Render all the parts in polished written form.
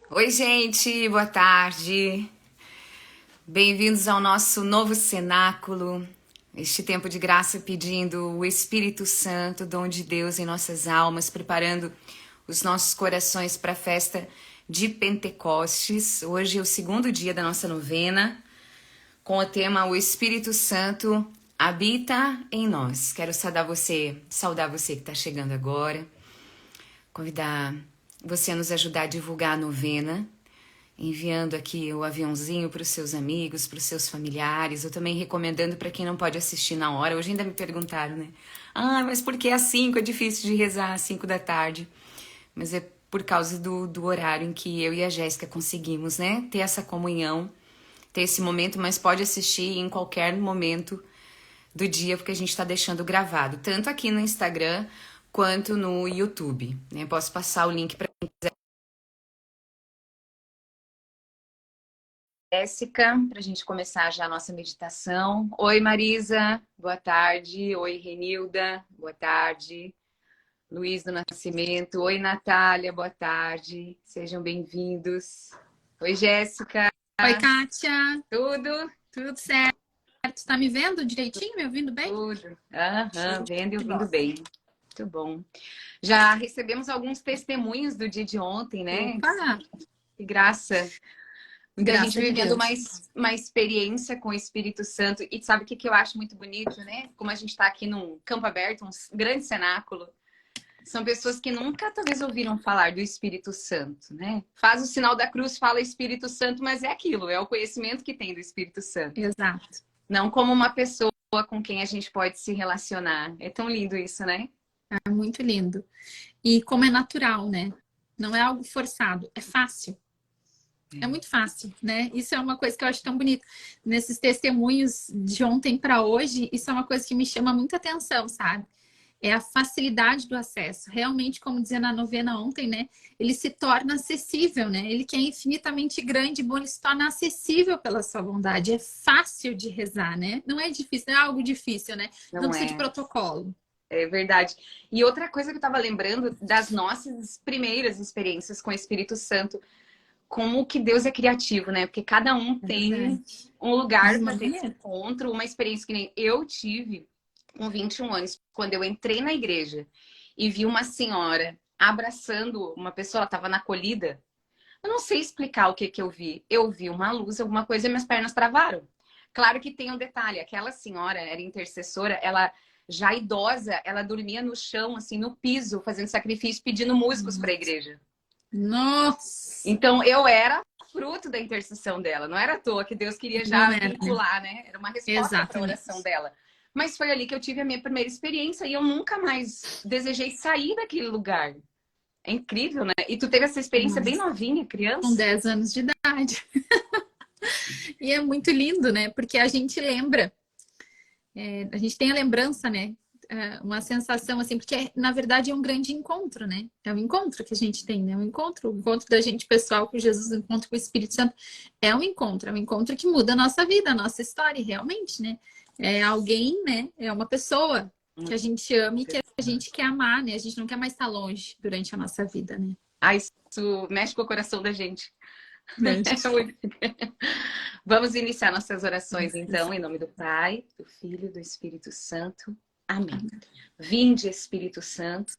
Oi, gente, boa tarde. Bem-vindos ao nosso novo cenáculo. Este tempo de graça pedindo o Espírito Santo, dom de Deus em nossas almas, preparando os nossos corações para a festa de Pentecostes. Hoje é o segundo dia da nossa novena, com o tema O Espírito Santo habita em nós. Quero saudar você que está chegando agora, convidar você a nos ajudar a divulgar a novena, enviando aqui o aviãozinho para os seus amigos, para os seus familiares. Eu também recomendando para quem não pode assistir na hora. Hoje ainda me perguntaram, né? Ah, mas por que às 5? É difícil de rezar às 5 da tarde. Mas é por causa do horário em que eu e a Jéssica conseguimos, né? Ter essa comunhão, ter esse momento, mas pode assistir em qualquer momento do dia, porque a gente está deixando gravado, tanto aqui no Instagram quanto no YouTube, né? Posso passar o link para Jéssica, para a gente começar já a nossa meditação. Oi, Marisa, boa tarde. Oi, Renilda, boa tarde. Luiz do Nascimento, oi, Natália, boa tarde. Sejam bem-vindos. Oi, Jéssica, Oi, Kátia, tudo? tudo certo? Tá me vendo direitinho? Me ouvindo bem? Tudo. Aham, vendo e Que ouvindo bom. bem. Muito bom. Já recebemos alguns testemunhos do dia de ontem, né? Opa, Que graça. Muita gente graças a vivendo Deus. uma experiência com o Espírito Santo. E sabe o que, que eu acho muito bonito, né? Como a gente está aqui num campo aberto, um grande cenáculo. São pessoas que nunca talvez ouviram falar do Espírito Santo, né? Faz o sinal da cruz, fala Espírito Santo, mas é aquilo, é o conhecimento que tem do Espírito Santo. Exato. Não como uma pessoa com quem a gente pode se relacionar. É tão lindo isso, né? É muito lindo. E como é natural, né? Não é algo forçado, é fácil. É muito fácil, né? Isso é uma coisa que eu acho tão bonito. Nesses testemunhos de ontem para hoje, isso é uma coisa que me chama muita atenção, sabe? É a facilidade do acesso. Realmente, como dizia na novena ontem, né? Ele se torna acessível, né? Ele que é infinitamente grande e bom, ele se torna acessível pela sua bondade. É fácil de rezar, né? Não é difícil, não é algo difícil, né? Não Não precisa de é? protocolo. É verdade. E outra coisa que eu estava lembrando das nossas primeiras experiências com o Espírito Santo, como que Deus é criativo, né? Porque cada um É tem verdade. um De lugar uma para ter esse maneira. encontro, uma experiência que nem eu tive com 21 anos, quando eu entrei na igreja e vi uma senhora abraçando uma pessoa, ela estava na acolhida. Eu não sei explicar o que que eu vi. Eu vi uma luz, alguma coisa e minhas pernas travaram. Claro que tem um detalhe, aquela senhora era intercessora, ela já idosa, ela dormia no chão, assim, no piso, fazendo sacrifício, pedindo músicos para a igreja. Nossa! Então eu era fruto da intercessão dela, não era à toa que Deus queria Não já era, né? vincular, né? Era uma resposta para a oração Exatamente. dela. Mas foi ali que eu tive a minha primeira experiência e eu nunca mais desejei sair daquele lugar. É incrível, né? E tu teve essa experiência bem Nossa. novinha, Com criança? 10 anos de idade. E é muito lindo, né? Porque a gente lembra, a gente tem a lembrança, né? Uma sensação assim, porque na verdade é um grande encontro, né? É um encontro que a gente tem, né? O encontro da gente pessoal com Jesus, o encontro com o Espírito Santo é um encontro que muda a nossa vida, a nossa história, realmente, né? É alguém, né? É uma pessoa que a gente ama e que a gente quer amar, né? A gente não quer mais estar longe durante a nossa vida, né? Ah, isso mexe com o coração da gente. Mexe. Vamos iniciar nossas orações, então, em nome do Pai, do Filho e do Espírito Santo. Amém. Vinde, Espírito Santo,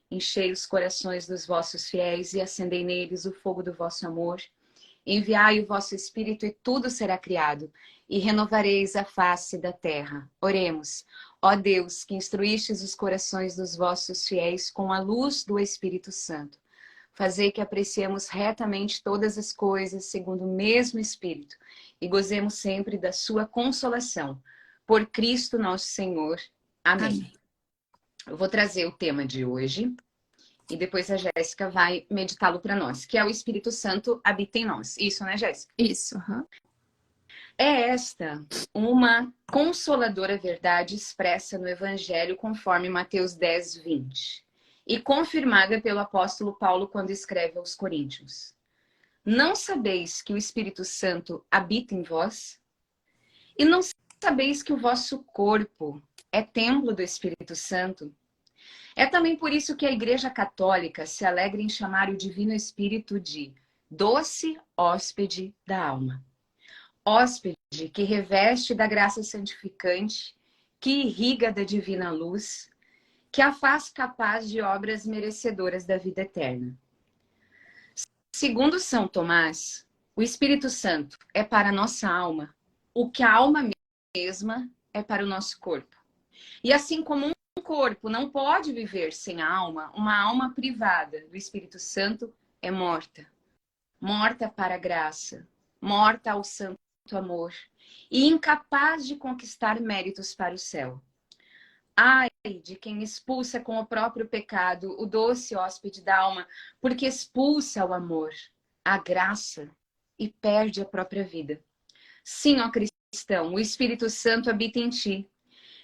enchei os corações dos vossos fiéis e acendei neles o fogo do vosso amor. Enviai o vosso Espírito e tudo será criado, e renovareis a face da terra. Oremos. Ó Deus, que instruístes os corações dos vossos fiéis com a luz do Espírito Santo, fazei que apreciemos retamente todas as coisas segundo o mesmo Espírito e gozemos sempre da sua consolação. Por Cristo nosso Senhor. Amém. Amém. Eu vou trazer o tema de hoje e depois a Jéssica vai meditá-lo para nós, que é o Espírito Santo habita em nós. Isso, né, Jéssica? Isso, aham. É esta uma consoladora verdade expressa no Evangelho conforme Mateus 10, 20 e confirmada pelo apóstolo Paulo quando escreve aos Coríntios. Não sabeis que o Espírito Santo habita em vós? E não sabeis que o vosso corpo é templo do Espírito Santo? É também por isso que a Igreja Católica se alegra em chamar o Divino Espírito de doce hóspede da alma. Hóspede que reveste da graça santificante, que irriga da divina luz, que a faz capaz de obras merecedoras da vida eterna. Segundo São Tomás, o Espírito Santo é para a nossa alma o que a alma mesma é para o nosso corpo. E assim como um corpo não pode viver sem a alma, uma alma privada do Espírito Santo é morta. Morta para a graça, morta ao santo amor e incapaz de conquistar méritos para o céu. Ai de quem expulsa com o próprio pecado o doce hóspede da alma, porque expulsa o amor, a graça e perde a própria vida. Sim, ó cristão, o Espírito Santo habita em ti.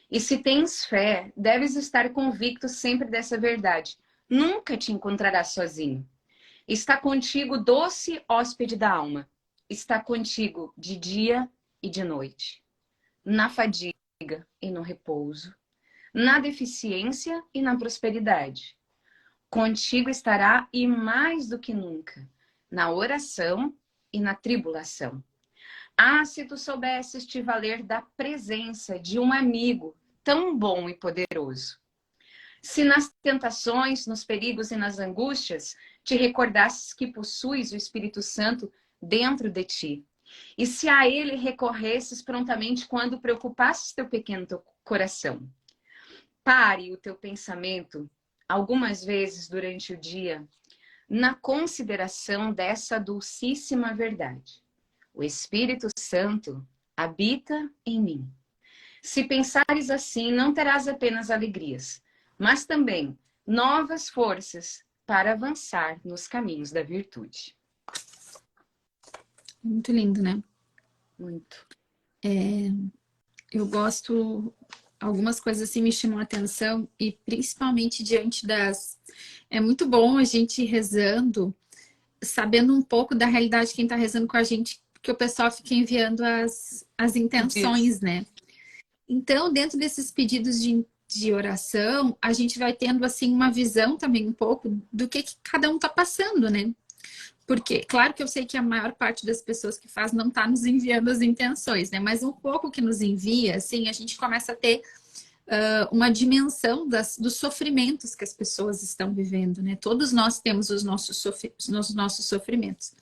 E se tens fé, deves estar convicto sempre dessa verdade. Nunca te encontrarás sozinho. Está contigo doce hóspede da alma. Está contigo de dia e de noite. Na fadiga e no repouso. Na deficiência e na prosperidade. Contigo estará e mais do que nunca. Na oração e na tribulação. Ah, se tu soubesses te valer da presença de um amigo tão bom e poderoso. Se nas tentações, nos perigos e nas angústias, te recordasses que possuis o Espírito Santo dentro de ti. E se a ele recorresses prontamente quando preocupasses teu pequeno coração. Pare o teu pensamento, algumas vezes durante o dia, na consideração dessa dulcíssima verdade. O Espírito Santo habita em mim. Se pensares assim, não terás apenas alegrias, mas também novas forças para avançar nos caminhos da virtude. Muito lindo, né? Muito. Eu gosto, algumas coisas assim me chamam a atenção, e principalmente diante das... É muito bom a gente ir rezando, sabendo um pouco da realidade de quem está rezando com a gente, porque o pessoal fica enviando as intenções, né? Então, dentro desses pedidos de oração, a gente vai tendo assim uma visão também um pouco do que cada um está passando, né? Porque, claro que eu sei que a maior parte das pessoas que faz não está nos enviando as intenções, né? Mas um pouco que nos envia, assim, a gente começa a ter uma dimensão dos sofrimentos que as pessoas estão vivendo, né? Todos nós temos os nossos sofrimentos.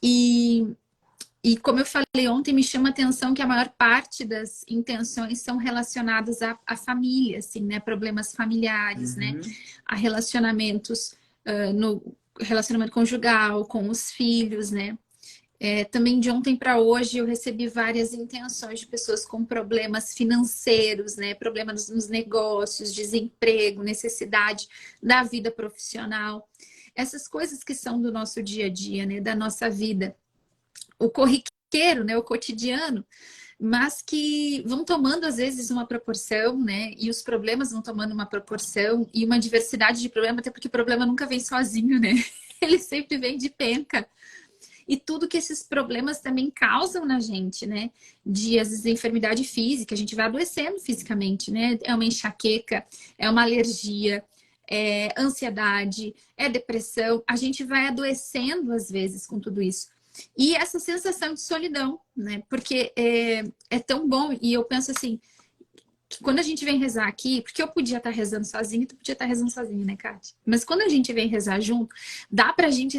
E como eu falei ontem, me chama a atenção que a maior parte das intenções são relacionadas à família, assim, né? Problemas familiares, né? A relacionamentos no relacionamento conjugal, com os filhos, né? Também de ontem para hoje eu recebi várias intenções de pessoas com problemas financeiros, né? Problemas nos negócios, desemprego, necessidade da vida profissional. Essas coisas que são do nosso dia a dia, né? Da nossa vida. O corriqueiro, né? O cotidiano, mas que vão tomando às vezes uma proporção, né? E os problemas vão tomando uma proporção e uma diversidade de problemas, até porque o problema nunca vem sozinho, né? Ele sempre vem de penca. E tudo que esses problemas também causam na gente, né? De, às vezes, enfermidade física, a gente vai adoecendo fisicamente, né? É uma enxaqueca, é uma alergia, é ansiedade, é depressão. A gente vai adoecendo, às vezes, com tudo isso. E essa sensação de solidão, né? Porque é tão bom, e eu penso assim, que quando a gente vem rezar aqui, porque eu podia estar rezando sozinha e tu podia estar rezando sozinha, né, Kátia? Mas quando a gente vem rezar junto, dá pra gente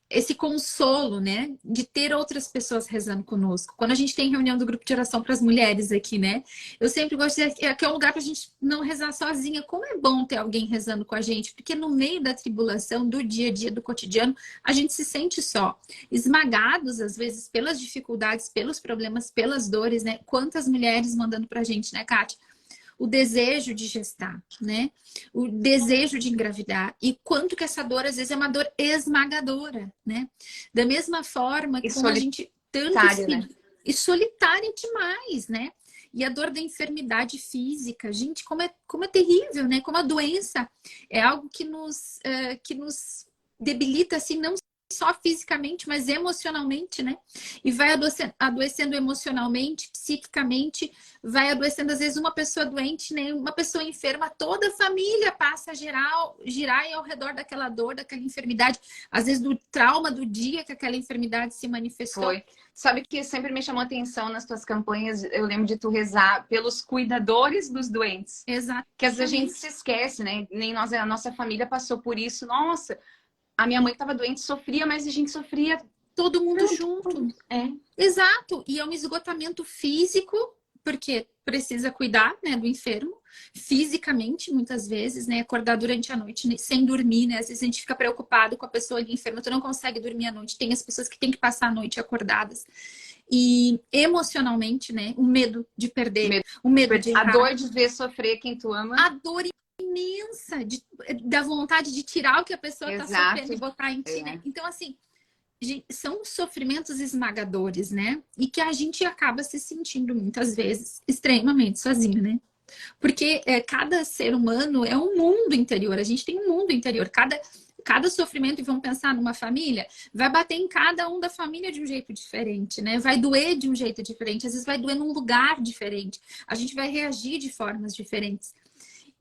esse consolo, né? De ter outras pessoas rezando conosco. Quando a gente tem reunião do grupo de oração para as mulheres aqui, né? Eu sempre gosto de dizer que é um lugar pra gente não rezar sozinha. Como é bom ter alguém rezando com a gente, porque no meio da tribulação, do dia a dia, do cotidiano, a gente se sente só. Esmagados, às vezes, pelas dificuldades, pelos problemas, pelas dores, né? Quantas mulheres mandando pra gente, né, Kátia? O desejo de gestar, né? O desejo de engravidar. E quanto que essa dor, às vezes, é uma dor esmagadora, né? Da mesma forma que como a gente tanto... Né? E solitária demais, né? E a dor da enfermidade física. Gente, como é terrível, né? Como a doença é algo que nos debilita, assim, não só fisicamente, mas emocionalmente, né? E vai adoecendo emocionalmente, psiquicamente, vai adoecendo, às vezes, uma pessoa doente, né? Uma pessoa enferma, toda a família passa a girar ao redor daquela dor, daquela enfermidade, às vezes do trauma do dia que aquela enfermidade se manifestou. Foi. Sabe que sempre me chamou a atenção nas tuas campanhas, eu lembro de tu rezar pelos cuidadores dos doentes. Exato. Que às vezes a gente se esquece, né? Nem nós, a nossa família passou por isso. Nossa, a minha mãe estava doente, sofria, mas a gente sofria todo mundo junto. É. Exato. E é um esgotamento físico, porque precisa cuidar, né, do enfermo, fisicamente, muitas vezes, né, acordar durante a noite, né, sem dormir, né, às vezes a gente fica preocupado com a pessoa ali enferma, tu não consegue dormir à noite, tem as pessoas que têm que passar a noite acordadas. E emocionalmente, né, o medo de perder, o medo de errar. A dor de ver sofrer quem tu ama. A dor imensa da vontade de tirar o que a pessoa está sofrendo e botar em ti, né? Então, assim, são sofrimentos esmagadores, né? E que a gente acaba se sentindo, muitas vezes, extremamente sozinho, né? Porque cada ser humano é um mundo interior. A gente tem um mundo interior. Cada sofrimento, e vamos pensar numa família, vai bater em cada um da família de um jeito diferente, né? Vai doer de um jeito diferente. Às vezes vai doer num lugar diferente. A gente vai reagir de formas diferentes.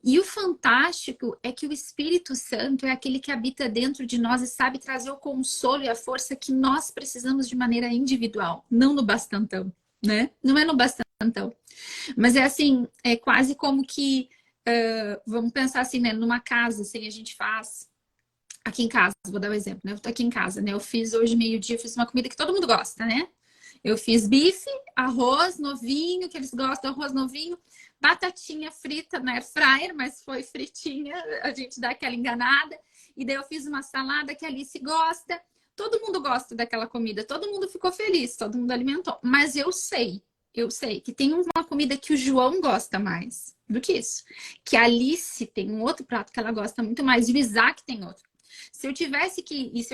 E o fantástico é que o Espírito Santo é aquele que habita dentro de nós e sabe trazer o consolo e a força que nós precisamos de maneira individual, não no bastantão, né? Não é no bastantão. Mas é assim, é quase como que, vamos pensar assim, né? Numa casa, assim, a gente faz... Aqui em casa, vou dar um exemplo, né? Eu tô aqui em casa, né? Eu fiz hoje, meio-dia, eu fiz uma comida que todo mundo gosta, né? Eu fiz bife, arroz novinho, que eles gostam, arroz novinho, batatinha frita na air fryer, mas foi fritinha, a gente dá aquela enganada. E daí eu fiz uma salada que a Alice gosta. Todo mundo gosta daquela comida, todo mundo ficou feliz, todo mundo alimentou. Mas eu sei que tem uma comida que o João gosta mais do que isso. Que a Alice tem um outro prato que ela gosta muito mais e o Isaac tem outro. Se eu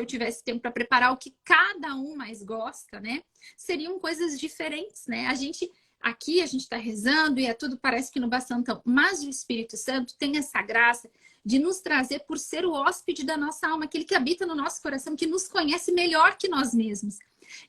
tivesse tempo para preparar o que cada um mais gosta, né? Seriam coisas diferentes, né? Aqui a gente está rezando e é tudo parece que no bastantão. Mas o Espírito Santo tem essa graça de nos trazer por ser o hóspede da nossa alma, aquele que habita no nosso coração, que nos conhece melhor que nós mesmos.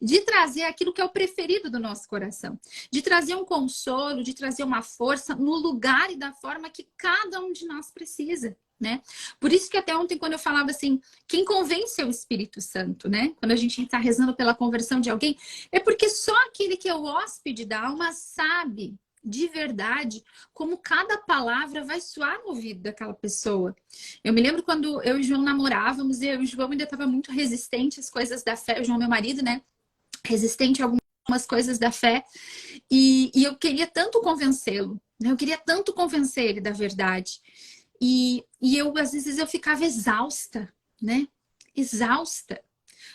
De trazer aquilo que é o preferido do nosso coração. De trazer um consolo, de trazer uma força no lugar e da forma que cada um de nós precisa. Né? Por isso que até ontem, quando eu falava assim, quem convence é o Espírito Santo, né? Quando a gente está rezando pela conversão de alguém, é porque só aquele que é o hóspede da alma sabe de verdade como cada palavra vai soar no ouvido daquela pessoa. Eu me lembro quando eu e o João namorávamos e eu e o João ainda estava muito resistente às coisas da fé, o João, meu marido, né? Resistente a algumas coisas da fé e eu queria tanto convencê-lo, né? Eu queria tanto convencer ele da verdade. E eu, às vezes, eu ficava exausta, né? Exausta.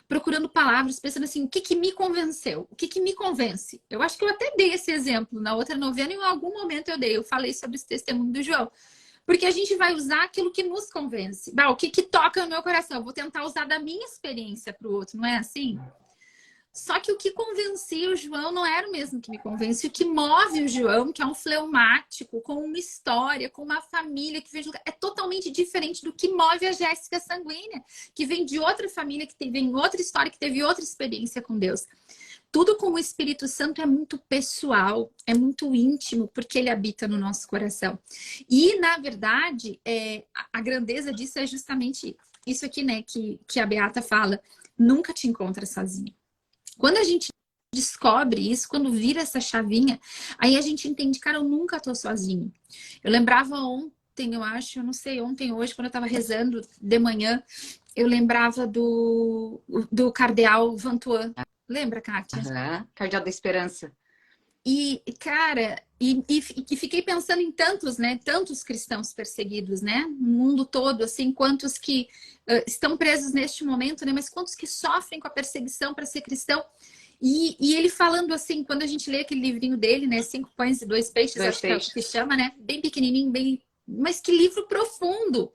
Procurando palavras, pensando assim, o que que me convenceu? O que que me convence? Eu acho que eu até dei esse exemplo na outra novena, em algum momento eu falei sobre esse testemunho do João. Porque a gente vai usar aquilo que nos convence. O que que toca no meu coração? Eu vou tentar usar da minha experiência para o outro, não é assim? Só que o que convencia o João não era o mesmo que me convence. O que move o João, que é um fleumático, com uma história, com uma família que veio, é totalmente diferente do que move a Jéssica sanguínea, que vem de outra família, que vem outra história, que teve outra experiência com Deus. Tudo com o Espírito Santo é muito pessoal, é muito íntimo, porque ele habita no nosso coração. E, na verdade, a grandeza disso é justamente isso aqui, né, que a Beata fala. Nunca te encontra sozinho. Quando a gente descobre isso, quando vira essa chavinha, aí a gente entende, cara, eu nunca tô sozinho. Eu lembrava ontem, eu acho, eu não sei, ontem, hoje, quando eu tava rezando de manhã, eu lembrava do cardeal Vantuan. Lembra, Kátia? Cardeal da Esperança. E, cara, e fiquei pensando em tantos, né? Tantos cristãos perseguidos, né? No mundo todo, assim, quantos que estão presos neste momento, né? Mas quantos que sofrem com a perseguição para ser cristão. E ele falando assim, quando a gente lê aquele livrinho dele, né? 5 pães e 2 peixes, acho que é o que chama, né? Bem pequenininho, mas que livro profundo.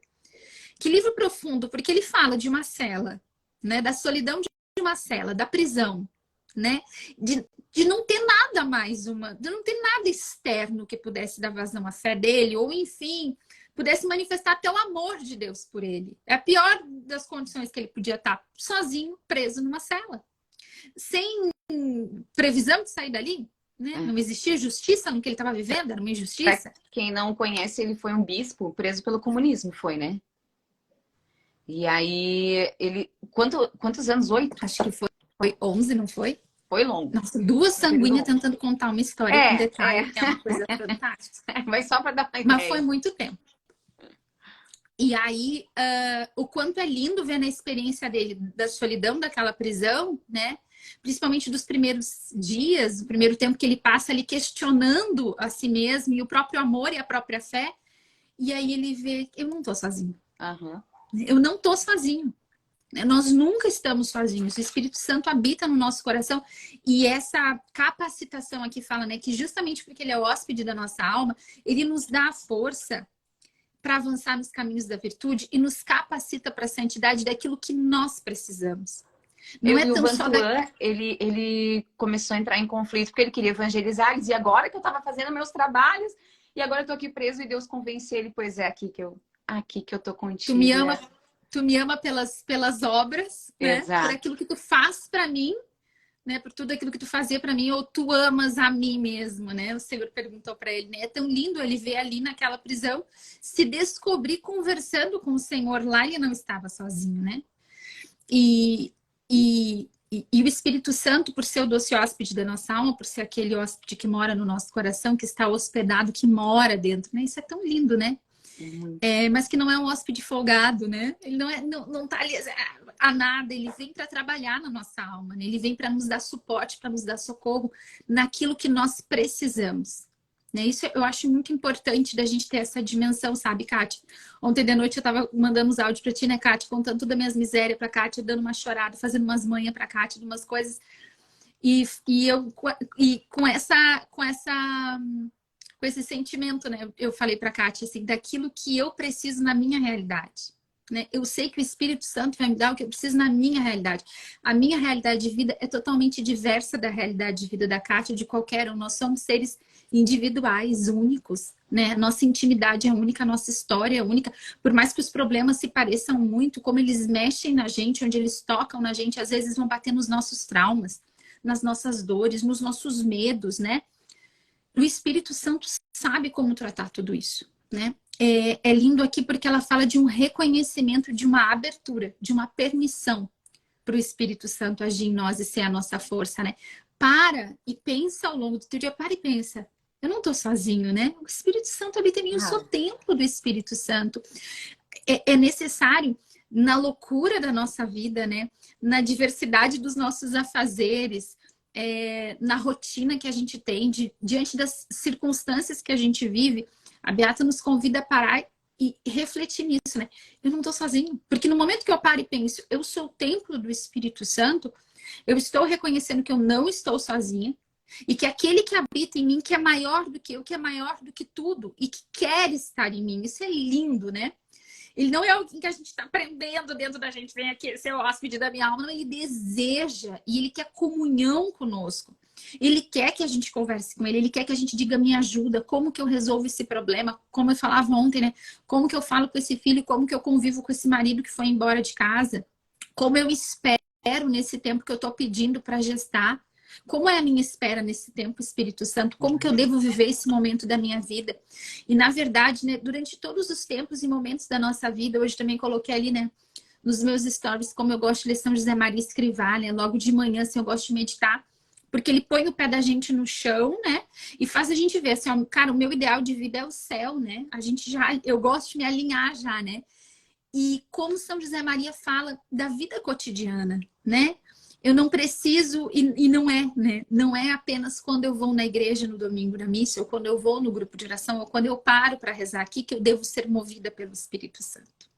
Que livro profundo, porque ele fala de uma cela, né? Da solidão de uma cela, da prisão, né? De não ter nada mais, de não ter nada externo que pudesse dar vazão à fé dele, ou enfim, pudesse manifestar até o amor de Deus por ele. É a pior das condições que ele podia estar, sozinho, preso numa cela. Sem previsão de sair dali, né? Não existia justiça no que ele estava vivendo, era uma injustiça. Pra quem não conhece, ele foi um bispo preso pelo comunismo, foi, né? E aí, ele... Quantos anos? 8? Acho que foi 11, não foi? Foi longo. Nossa, duas sanguíneas tentando contar uma história com detalhe, é uma coisa fantástica. Mas só para dar uma ideia. Mas foi muito tempo. E aí, o quanto é lindo ver na experiência dele, da solidão daquela prisão, né? Principalmente dos primeiros dias, o primeiro tempo que ele passa ali questionando a si mesmo e o próprio amor e a própria fé. E aí ele vê, eu não tô sozinho. Eu não tô sozinho. Nós nunca estamos sozinhos. O Espírito Santo habita no nosso coração. E essa capacitação aqui fala, né, que justamente porque ele é o hóspede da nossa alma, ele nos dá a força para avançar nos caminhos da virtude e nos capacita para a santidade daquilo que nós precisamos. Não é tão só ele começou a entrar em conflito porque ele queria evangelizar. Ele dizia, agora que eu estava fazendo meus trabalhos e agora eu tô aqui preso, e Deus convence ele, pois é, aqui que eu tô contigo. Tu me ama pelas obras, né? Exato. Por aquilo que tu faz para mim, né? Por tudo aquilo que tu fazia para mim, ou tu amas a mim mesmo, né? O Senhor perguntou para ele, né? É tão lindo ele ver ali naquela prisão, se descobrir conversando com o Senhor lá, ele não estava sozinho, né? E o Espírito Santo, por ser o doce hóspede da nossa alma, por ser aquele hóspede que mora no nosso coração, que está hospedado, que mora dentro, né? Isso é tão lindo, né? Mas que não é um hóspede folgado, né? Ele não tá ali a nada, ele vem para trabalhar na nossa alma, né? Ele vem para nos dar suporte, para nos dar socorro naquilo que nós precisamos, né? Isso eu acho muito importante da gente ter essa dimensão, sabe, Kátia? Ontem de noite eu tava mandando uns áudios para ti, né, Kátia? Contando todas as minhas misérias pra Kátia, dando uma chorada, fazendo umas manhas pra Kátia, de umas coisas. E com esse sentimento, né? Eu falei para a Kátia, assim, daquilo que eu preciso na minha realidade, né? Eu sei que o Espírito Santo vai me dar o que eu preciso na minha realidade. A minha realidade de vida é totalmente diversa da realidade de vida da Kátia, de qualquer um. Nós somos seres individuais, únicos, né? Nossa intimidade é única, nossa história é única. Por mais que os problemas se pareçam muito, como eles mexem na gente, onde eles tocam na gente, às vezes vão bater nos nossos traumas, nas nossas dores, nos nossos medos, né? O Espírito Santo sabe como tratar tudo isso, né? É lindo aqui porque ela fala de um reconhecimento, de uma abertura, de uma permissão para o Espírito Santo agir em nós e ser a nossa força, né? Para e pensa ao longo do teu dia, para e pensa. Eu não estou sozinho, né? O Espírito Santo habita em mim, eu sou templo do Espírito Santo. É necessário, na loucura da nossa vida, né? Na diversidade dos nossos afazeres, na rotina que a gente tem, diante das circunstâncias que a gente vive, a Beata nos convida a parar e refletir nisso, né? Eu não estou sozinho, porque no momento que eu paro e penso, eu sou o templo do Espírito Santo, eu estou reconhecendo que eu não estou sozinha e que aquele que habita em mim, que é maior do que eu, que é maior do que tudo e que quer estar em mim. Isso é lindo, né? Ele não é alguém que a gente está prendendo dentro da gente, vem aqui, ser o hóspede da minha alma. Não, ele deseja e ele quer comunhão conosco. Ele quer que a gente converse com ele, ele quer que a gente diga, me ajuda, como que eu resolvo esse problema? Como eu falava ontem, né? Como que eu falo com esse filho, como que eu convivo com esse marido que foi embora de casa? Como eu espero nesse tempo que eu estou pedindo para gestar? Como é a minha espera nesse tempo, Espírito Santo? Como que eu devo viver esse momento da minha vida? E, na verdade, né, durante todos os tempos e momentos da nossa vida, hoje também coloquei ali, né, nos meus stories, como eu gosto de ler São José Maria Escrivá, né, logo de manhã, assim, eu gosto de meditar, porque ele põe o pé da gente no chão, né, e faz a gente ver, assim, ó, cara, o meu ideal de vida é o céu, né, eu gosto de me alinhar já, né, e como São José Maria fala da vida cotidiana, né, eu não preciso, e não é, né? Não é apenas quando eu vou na igreja no domingo na missa, ou quando eu vou no grupo de oração, ou quando eu paro para rezar aqui, que eu devo ser movida pelo Espírito Santo.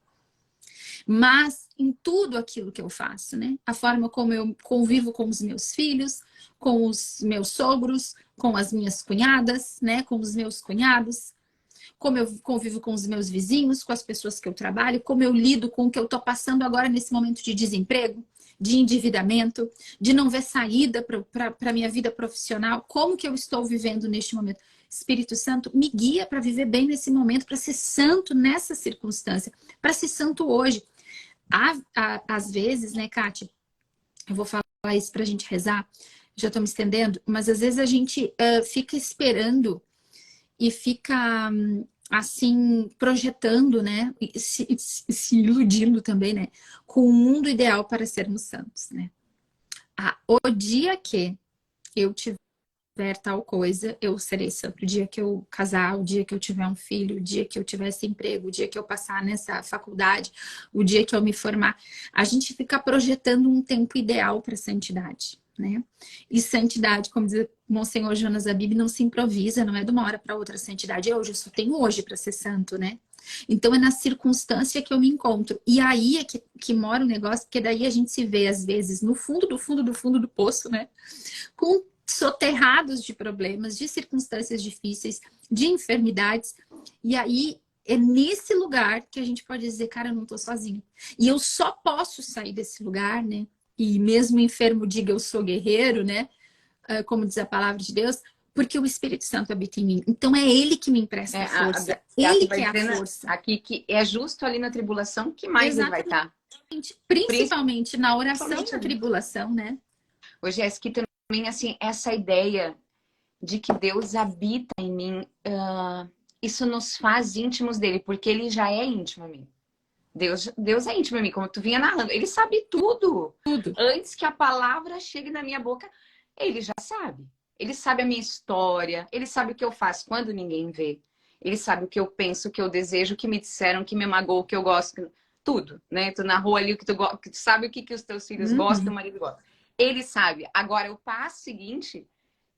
Mas em tudo aquilo que eu faço, né? A forma como eu convivo com os meus filhos, com os meus sogros, com as minhas cunhadas, né? Com os meus cunhados, como eu convivo com os meus vizinhos, com as pessoas que eu trabalho, como eu lido com o que eu estou passando agora nesse momento de desemprego, de endividamento, de não ver saída para a minha vida profissional, como que eu estou vivendo neste momento. Espírito Santo, me guia para viver bem nesse momento, para ser santo nessa circunstância, para ser santo hoje. Às vezes, né, Kátia, eu vou falar isso para a gente rezar, já estou me estendendo, mas às vezes a gente fica esperando e fica assim, projetando, né, e se iludindo também, né, com o mundo ideal para sermos santos, né. O dia que eu tiver tal coisa, eu serei santo. O dia que eu casar, o dia que eu tiver um filho, o dia que eu tiver esse emprego, o dia que eu passar nessa faculdade, o dia que eu me formar. A gente fica projetando um tempo ideal para santidade, né? E santidade, como diz o Monsenhor Jonas Abib, não se improvisa, não é de uma hora para outra. Santidade é hoje, eu só tenho hoje para ser santo, né? Então é na circunstância que eu me encontro. E aí é que mora o negócio, porque daí a gente se vê, às vezes, no fundo do fundo do fundo do poço, né? Com soterrados de problemas, de circunstâncias difíceis, de enfermidades. E aí é nesse lugar que a gente pode dizer, cara, eu não tô sozinho. E eu só posso sair desse lugar, né? E mesmo enfermo diga eu sou guerreiro, né? Como diz a palavra de Deus, porque o Espírito Santo habita em mim. Então é ele que me empresta força. Ele que é a força. Aqui que é justo ali na tribulação que mais ele vai estar. Principalmente na oração e na tribulação, né? Ô, Jéssica, também assim, essa ideia de que Deus habita em mim, isso nos faz íntimos dele, porque ele já é íntimo a mim. Deus é íntimo a mim, como tu vinha narrando. Ele sabe tudo. Antes que a palavra chegue na minha boca, ele já sabe. Ele sabe a minha história, ele sabe o que eu faço quando ninguém vê. Ele sabe o que eu penso, o que eu desejo, o que me disseram, o que me magoou, o que eu gosto. Tudo, né? Tu narrou ali o que tu sabe o que os teus filhos gostam, o marido gosta. Ele sabe. Agora, o passo seguinte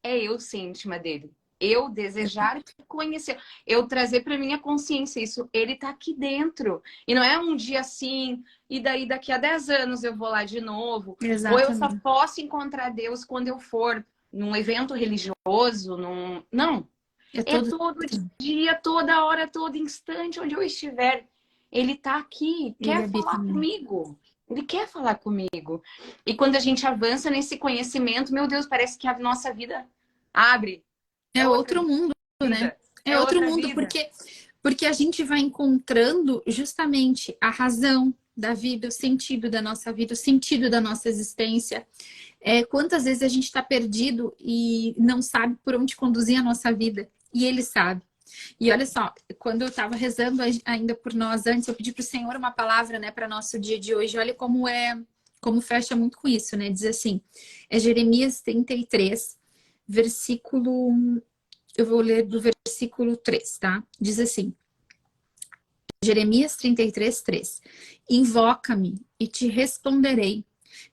é eu ser íntima dele. Eu desejar conhecer. Eu trazer para minha consciência isso. Ele tá aqui dentro. E não é um dia assim, e daí daqui a 10 anos eu vou lá de novo. Exatamente. Ou eu só posso encontrar Deus quando eu for num evento religioso. Não. É todo dia, toda hora, todo instante, onde eu estiver. Ele tá aqui, quer falar comigo. Ele quer falar comigo. E quando a gente avança nesse conhecimento, meu Deus, parece que a nossa vida abre. É outro mundo, né? É outro mundo, porque a gente vai encontrando justamente a razão da vida, o sentido da nossa vida, o sentido da nossa existência. Quantas vezes a gente está perdido e não sabe por onde conduzir a nossa vida. E ele sabe. E olha só, quando eu estava rezando ainda por nós antes, eu pedi para o Senhor uma palavra, né, para nosso dia de hoje. Olha como fecha muito com isso, né? Diz assim, Jeremias 33, versículo... Eu vou ler do versículo 3, tá? Diz assim, Jeremias 33, 3. Invoca-me e te responderei,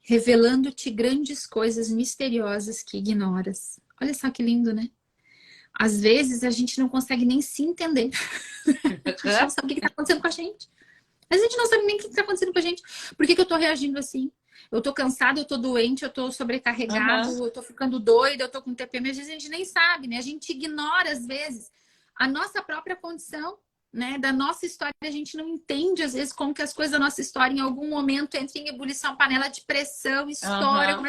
revelando-te grandes coisas misteriosas que ignoras. Olha só que lindo, né? Às vezes a gente não consegue nem se entender. A gente não sabe o que está acontecendo com a gente. A gente não sabe nem o que está acontecendo com a gente. Por que eu tô reagindo assim? Eu tô cansada, eu tô doente, eu tô sobrecarregado, eu tô ficando doida, eu tô com TPM. Às vezes a gente nem sabe, né? A gente ignora, às vezes, a nossa própria condição, né? Da nossa história. A gente não entende, às vezes, como que as coisas da nossa história, em algum momento, entram em ebulição, panela de pressão, história,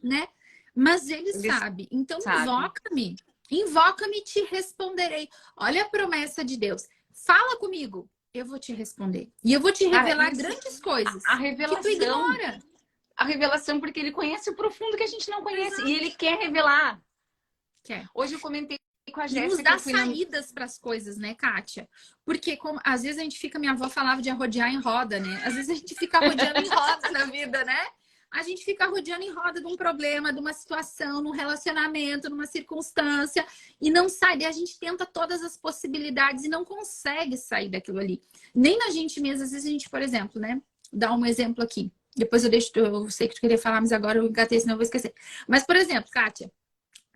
né? Mas ele sabe. Então, invoca-me. Invoca-me e te responderei. Olha a promessa de Deus. Fala comigo, eu vou te responder. E eu vou te revelar grandes coisas a revelação, que tu ignora. A revelação, porque ele conhece o profundo que a gente não conhece. Exato. E ele quer revelar. Hoje eu comentei com a Jéssica. E nos dá saídas para as coisas, né, Kátia? Porque às vezes a gente fica, minha avó falava de arrodear em roda, né? Às vezes a gente fica rodeando em roda na vida, né? A gente fica rodeando em roda de um problema, de uma situação, num relacionamento, numa circunstância, e não sai. E a gente tenta todas as possibilidades e não consegue sair daquilo ali. Nem na gente mesma. Às vezes a gente, por exemplo, né? Dá um exemplo aqui. Depois eu sei que tu queria falar, mas agora eu engatei, senão eu vou esquecer. Mas, por exemplo, Kátia,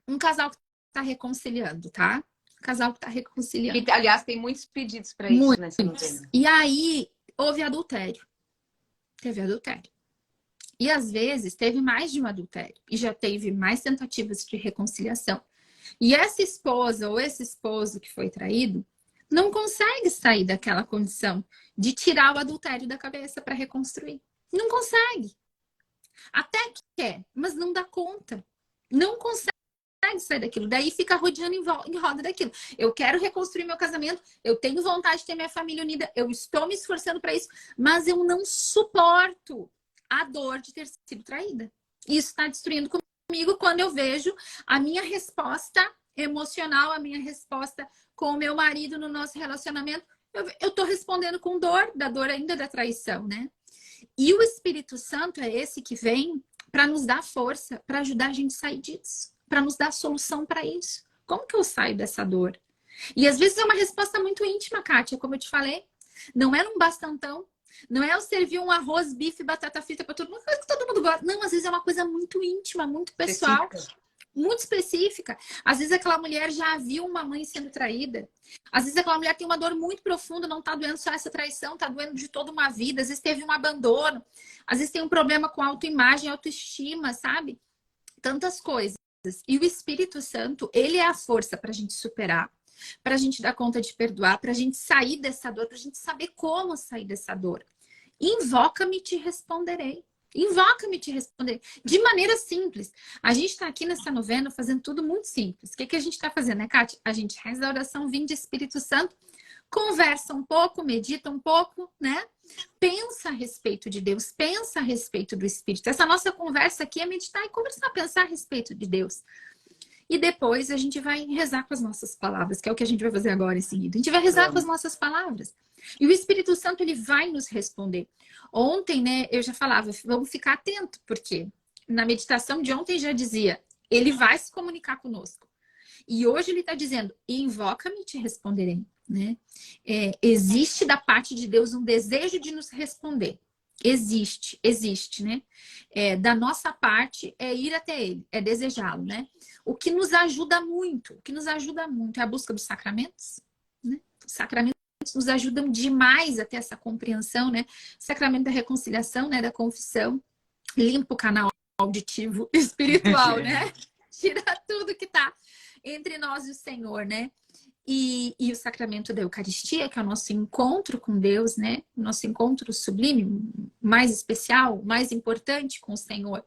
um casal que tá reconciliando, tá? Um casal que tá reconciliando. E, aliás, tem muitos pedidos para isso nessa novena. E aí, houve adultério. Teve adultério. E às vezes teve mais de um adultério. E já teve mais tentativas de reconciliação. E essa esposa ou esse esposo que foi traído não consegue sair daquela condição de tirar o adultério da cabeça para reconstruir. Não consegue. Até que quer, mas não dá conta. Não consegue sair daquilo. Daí fica rodeando em roda daquilo. Eu quero reconstruir meu casamento, eu tenho vontade de ter minha família unida, eu estou me esforçando para isso, mas eu não suporto a dor de ter sido traída. Isso está destruindo comigo quando eu vejo a minha resposta emocional, a minha resposta com o meu marido no nosso relacionamento. Eu tô respondendo com dor, da dor ainda da traição, né? E o Espírito Santo é esse que vem para nos dar força, para ajudar a gente a sair disso, para nos dar solução para isso. Como que eu saio dessa dor? E às vezes é uma resposta muito íntima, Kátia, como eu te falei. Não é num bastantão, não é eu servir um arroz, bife, batata frita para todo mundo, coisa que todo mundo gosta. Não, às vezes é uma coisa muito íntima, muito pessoal. Muito específica. Às vezes aquela mulher já viu uma mãe sendo traída. Às vezes aquela mulher tem uma dor muito profunda, não tá doendo só essa traição, tá doendo de toda uma vida. Às vezes teve um abandono. Às vezes tem um problema com autoimagem, autoestima, sabe? Tantas coisas. E o Espírito Santo, ele é a força pra gente superar, pra gente dar conta de perdoar, pra gente sair dessa dor, pra gente saber como sair dessa dor. Invoca-me e te responderei. Invoca-me te responder de maneira simples. A gente está aqui nessa novena fazendo tudo muito simples. O que, que a gente está fazendo, né, Kátia? A gente reza a oração Vinde Espírito Santo, conversa um pouco, medita um pouco, né? Pensa a respeito de Deus, pensa a respeito do Espírito. Essa nossa conversa aqui é meditar e conversar, pensar a respeito de Deus. E depois a gente vai rezar com as nossas palavras, que é o que a gente vai fazer agora em seguida. A gente vai rezar com as nossas palavras. E o Espírito Santo, ele vai nos responder. Ontem, né, eu já falava, vamos ficar atento, porque na meditação de ontem já dizia, ele vai se comunicar conosco. E hoje ele está dizendo, invoca-me e te responderei. Né? Existe da parte de Deus um desejo de nos responder. Existe, né? Da nossa parte é ir até ele, é desejá-lo, né? O que nos ajuda muito, é a busca dos sacramentos, né? Os sacramentos nos ajudam demais a ter essa compreensão, né? O sacramento da reconciliação, né? Da confissão, limpa o canal auditivo espiritual, né? Tira tudo que tá entre nós e o Senhor, né? E o sacramento da Eucaristia, que é o nosso encontro com Deus, né? O nosso encontro sublime, mais especial, mais importante com o Senhor.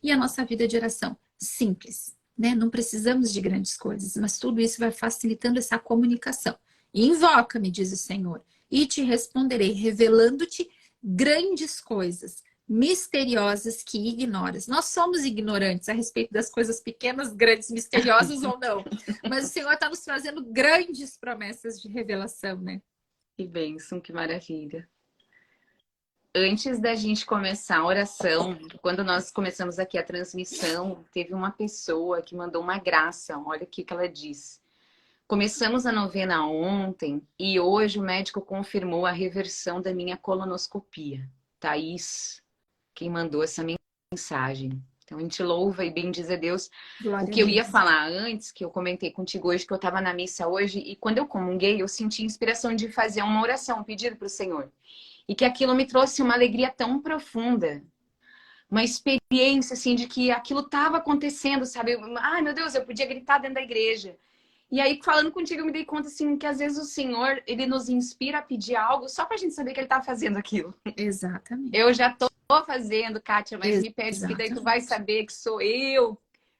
E a nossa vida de oração, simples, né? Não precisamos de grandes coisas, mas tudo isso vai facilitando essa comunicação. Invoca-me, diz o Senhor, e te responderei, revelando-te grandes coisas, misteriosas que ignoras. Nós somos ignorantes a respeito das coisas pequenas, grandes, misteriosas ou não. Mas o Senhor está nos trazendo grandes promessas de revelação, né? Que bênção, que maravilha. Antes da gente começar a oração, quando nós começamos aqui a transmissão, teve uma pessoa que mandou uma graça. Olha aqui o que ela disse. Começamos a novena ontem e hoje o médico confirmou a reversão da minha colonoscopia. Thaís, quem mandou essa mensagem. Então a gente louva e bendiz a Deus. Glória O que eu a Deus. ia falar antes, que eu comentei contigo hoje, que eu estava na missa hoje, e quando eu comunguei, eu senti inspiração de fazer uma oração, um pedido para o Senhor. E que aquilo me trouxe uma alegria tão profunda. Uma experiência, assim, de que aquilo estava acontecendo, sabe? Ai, meu Deus, eu podia gritar dentro da igreja. E aí, falando contigo, eu me dei conta, assim, que às vezes o Senhor, ele nos inspira a pedir algo só pra gente saber que ele tá fazendo aquilo. Exatamente. Eu já tô fazendo, Kátia, mas me pede, porque daí tu vai saber que sou eu.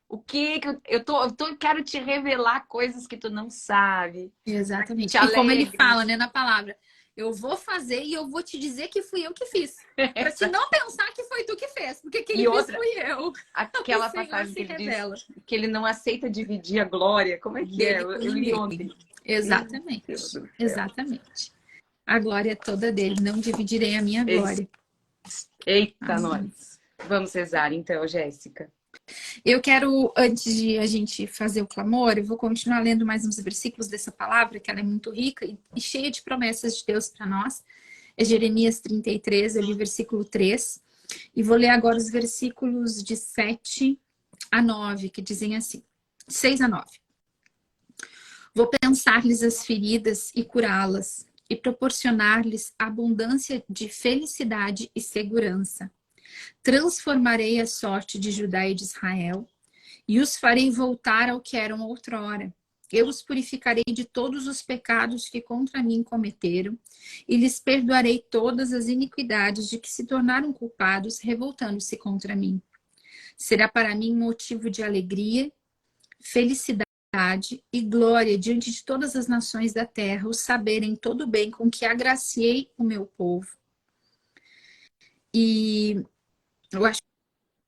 O que eu quero te revelar coisas que tu não sabe. Exatamente. E como ele fala, né, na palavra, eu vou fazer e eu vou te dizer que fui eu que fiz. Pra te não pensar que foi tu que fez, porque quem fez fui eu. Aquela passagem que ele diz que ele não aceita dividir a glória. Como é que é? Eu li ontem. Exatamente. Exatamente. A glória é toda dele, não dividirei a minha glória. Eita, nós. Vamos rezar então, Jéssica. Eu quero, antes de a gente fazer o clamor, eu vou continuar lendo mais uns versículos dessa palavra, que ela é muito rica e cheia de promessas de Deus para nós. É Jeremias 33, eu li versículo 3. E vou ler agora os versículos de 7 a 9, que dizem assim, 6 a 9. Vou pensar-lhes as feridas e curá-las, e proporcionar-lhes abundância de felicidade e segurança. Transformarei a sorte de Judá e de Israel, e os farei voltar ao que eram outrora. Eu os purificarei de todos os pecados que contra mim cometeram, e lhes perdoarei todas as iniquidades de que se tornaram culpados, revoltando-se contra mim. Será para mim motivo de alegria, felicidade e glória diante de todas as nações da terra, o saberem todo o bem com que agraciei o meu povo. E eu acho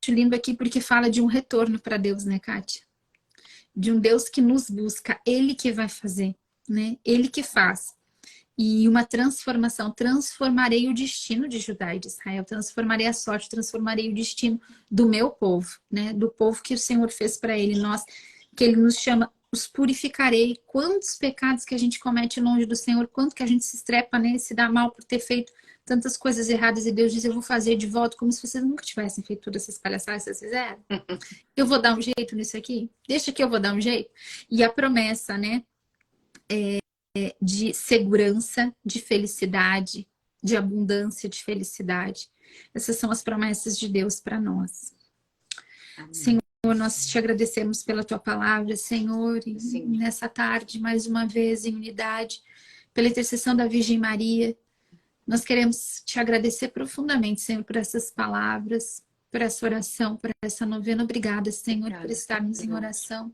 lindo aqui porque fala de um retorno para Deus, né, Kátia? De um Deus que nos busca, Ele que vai fazer, né? Ele que faz. E uma transformação, transformarei o destino de Judá e de Israel, transformarei a sorte, transformarei o destino do meu povo, né? Do povo que o Senhor fez para ele, nós, que ele nos chama, os purificarei. Quantos pecados que a gente comete longe do Senhor, quanto que a gente se estrepa nele, se dá mal por ter feito tantas coisas erradas, e Deus diz, eu vou fazer de volta, como se vocês nunca tivessem feito todas essas palhaçadas que vocês fizeram. Eu vou dar um jeito nisso aqui, deixa que eu vou dar um jeito. E a promessa, né? De segurança, de felicidade, de abundância, de felicidade. Essas são as promessas de Deus para nós. Amém. Senhor, nós te agradecemos pela tua palavra, Senhor, e nessa tarde, mais uma vez, em unidade, pela intercessão da Virgem Maria. Nós queremos te agradecer profundamente, Senhor, por essas palavras, por essa oração, por essa novena. Obrigada, Senhor, por estarmos em oração.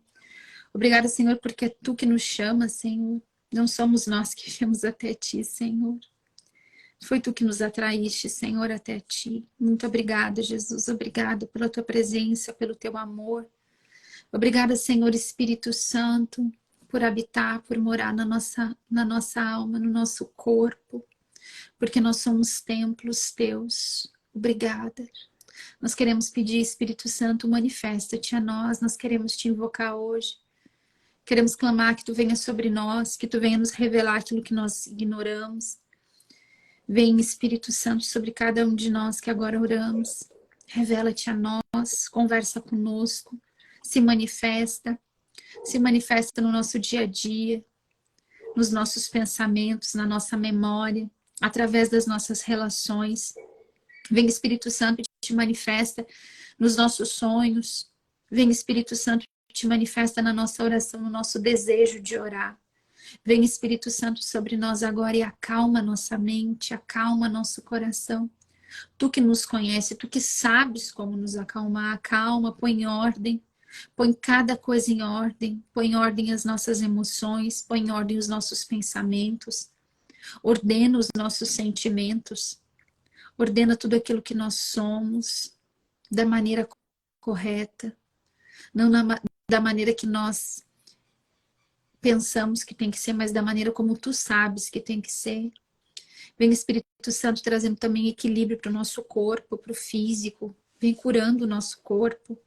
Obrigada, Senhor, porque é tu que nos chama, Senhor. Não somos nós que viemos até ti, Senhor. Foi tu que nos atraíste, Senhor, até ti. Muito obrigada, Jesus. Obrigada pela tua presença, pelo teu amor. Obrigada, Senhor Espírito Santo, por habitar, por morar na nossa alma, no nosso corpo. Porque nós somos templos teus. Obrigada. Nós queremos pedir, Espírito Santo, manifesta-te a nós. Nós queremos te invocar hoje. Queremos clamar que tu venha sobre nós, que tu venha nos revelar aquilo que nós ignoramos. Vem, Espírito Santo, sobre cada um de nós que agora oramos. Revela-te a nós, conversa conosco, se manifesta no nosso dia a dia, nos nossos pensamentos, na nossa memória, através das nossas relações. Vem, Espírito Santo, e te manifesta nos nossos sonhos. Vem, Espírito Santo, te manifesta na nossa oração, no nosso desejo de orar. Vem, Espírito Santo, sobre nós agora e acalma nossa mente, acalma nosso coração. Tu que nos conhece, tu que sabes como nos acalmar, acalma, põe ordem, põe cada coisa em ordem, põe em ordem as nossas emoções, põe em ordem os nossos pensamentos, ordena os nossos sentimentos, ordena tudo aquilo que nós somos da maneira correta, não da maneira que nós pensamos que tem que ser, mas da maneira como tu sabes que tem que ser. Vem, Espírito Santo, trazendo também equilíbrio para o nosso corpo, para o físico. Vem curando o nosso corpo,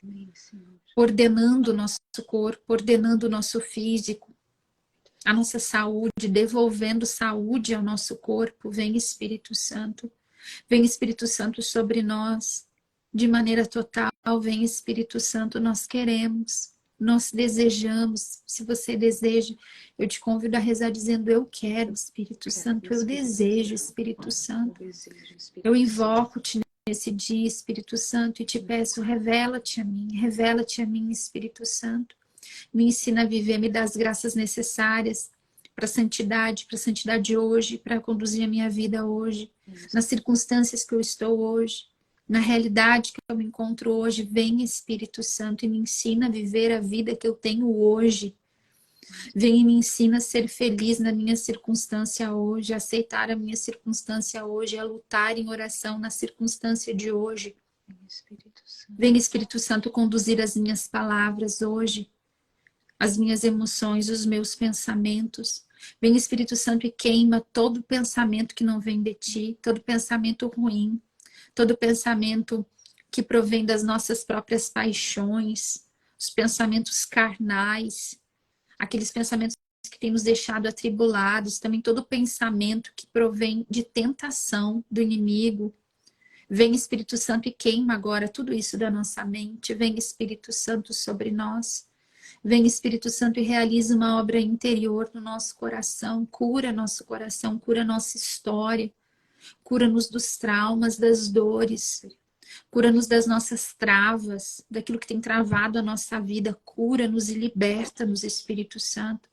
ordenando o nosso corpo, ordenando o nosso físico, a nossa saúde, devolvendo saúde ao nosso corpo. Vem, Espírito Santo. Vem, Espírito Santo, sobre nós, de maneira total. Vem, Espírito Santo, nós queremos. Nós desejamos. Se você deseja, eu te convido a rezar dizendo, eu quero, Espírito Santo, eu desejo, Espírito Santo. Eu invoco-te nesse dia, Espírito Santo, e te peço, revela-te a mim, Espírito Santo. Me ensina a viver, me dá as graças necessárias para a santidade hoje, para conduzir a minha vida hoje, nas circunstâncias que eu estou hoje. Na realidade que eu me encontro hoje, vem, Espírito Santo, e me ensina a viver a vida que eu tenho hoje. Vem e me ensina a ser feliz na minha circunstância hoje, a aceitar a minha circunstância hoje, a lutar em oração na circunstância de hoje. Vem, Espírito Santo, conduzir as minhas palavras hoje, as minhas emoções, os meus pensamentos. Vem, Espírito Santo, e queima todo pensamento que não vem de ti, todo pensamento ruim, todo pensamento que provém das nossas próprias paixões, os pensamentos carnais, aqueles pensamentos que têm nos deixado atribulados, também todo pensamento que provém de tentação do inimigo. Vem, Espírito Santo, e queima agora tudo isso da nossa mente. Vem, Espírito Santo, sobre nós. Vem, Espírito Santo, e realiza uma obra interior no nosso coração. Cura nosso coração, cura nossa história. Cura-nos dos traumas, das dores. Cura-nos das nossas travas, daquilo que tem travado a nossa vida. Cura-nos e liberta-nos, Espírito Santo.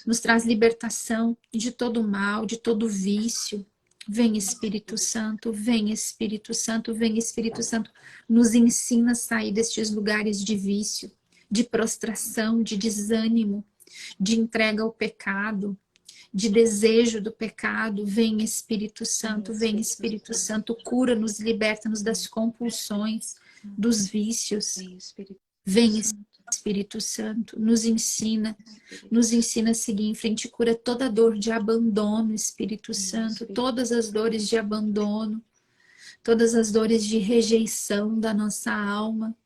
Nos traz libertação de todo mal, de todo vício. Vem, Espírito Santo, vem, Espírito Santo, vem, Espírito Santo. Nos ensina a sair destes lugares de vício, de prostração, de desânimo, de entrega ao pecado, de desejo do pecado. Vem Espírito Santo, vem Espírito Santo, cura-nos, liberta-nos das compulsões, dos vícios. Vem Espírito Santo, nos ensina a seguir em frente, cura toda dor de abandono, Espírito Santo, todas as dores de abandono, todas as dores de rejeição da nossa alma,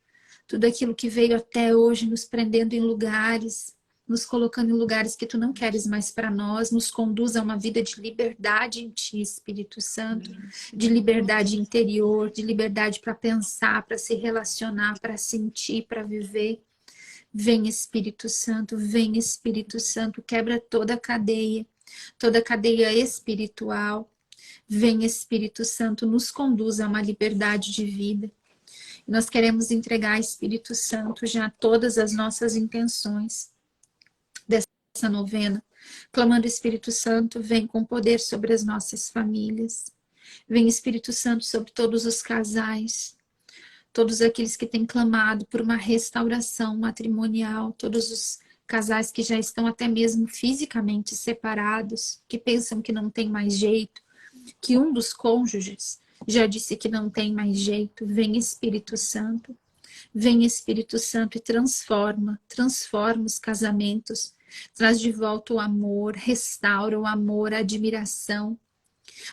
tudo aquilo que veio até hoje nos prendendo em lugares, nos colocando em lugares que tu não queres mais para nós, nos conduz a uma vida de liberdade em ti, Espírito Santo, de liberdade interior, de liberdade para pensar, para se relacionar, para sentir, para viver. Vem Espírito Santo, quebra toda a cadeia espiritual. Vem Espírito Santo, nos conduz a uma liberdade de vida. Nós queremos entregar, Espírito Santo, já todas as nossas intenções dessa novena, clamando, Espírito Santo, vem com poder sobre as nossas famílias. Vem Espírito Santo sobre todos os casais, todos aqueles que têm clamado por uma restauração matrimonial, todos os casais que já estão até mesmo fisicamente separados, que pensam que não tem mais jeito, que um dos cônjuges já disse que não tem mais jeito. Vem Espírito Santo e transforma os casamentos, traz de volta o amor, restaura o amor, a admiração,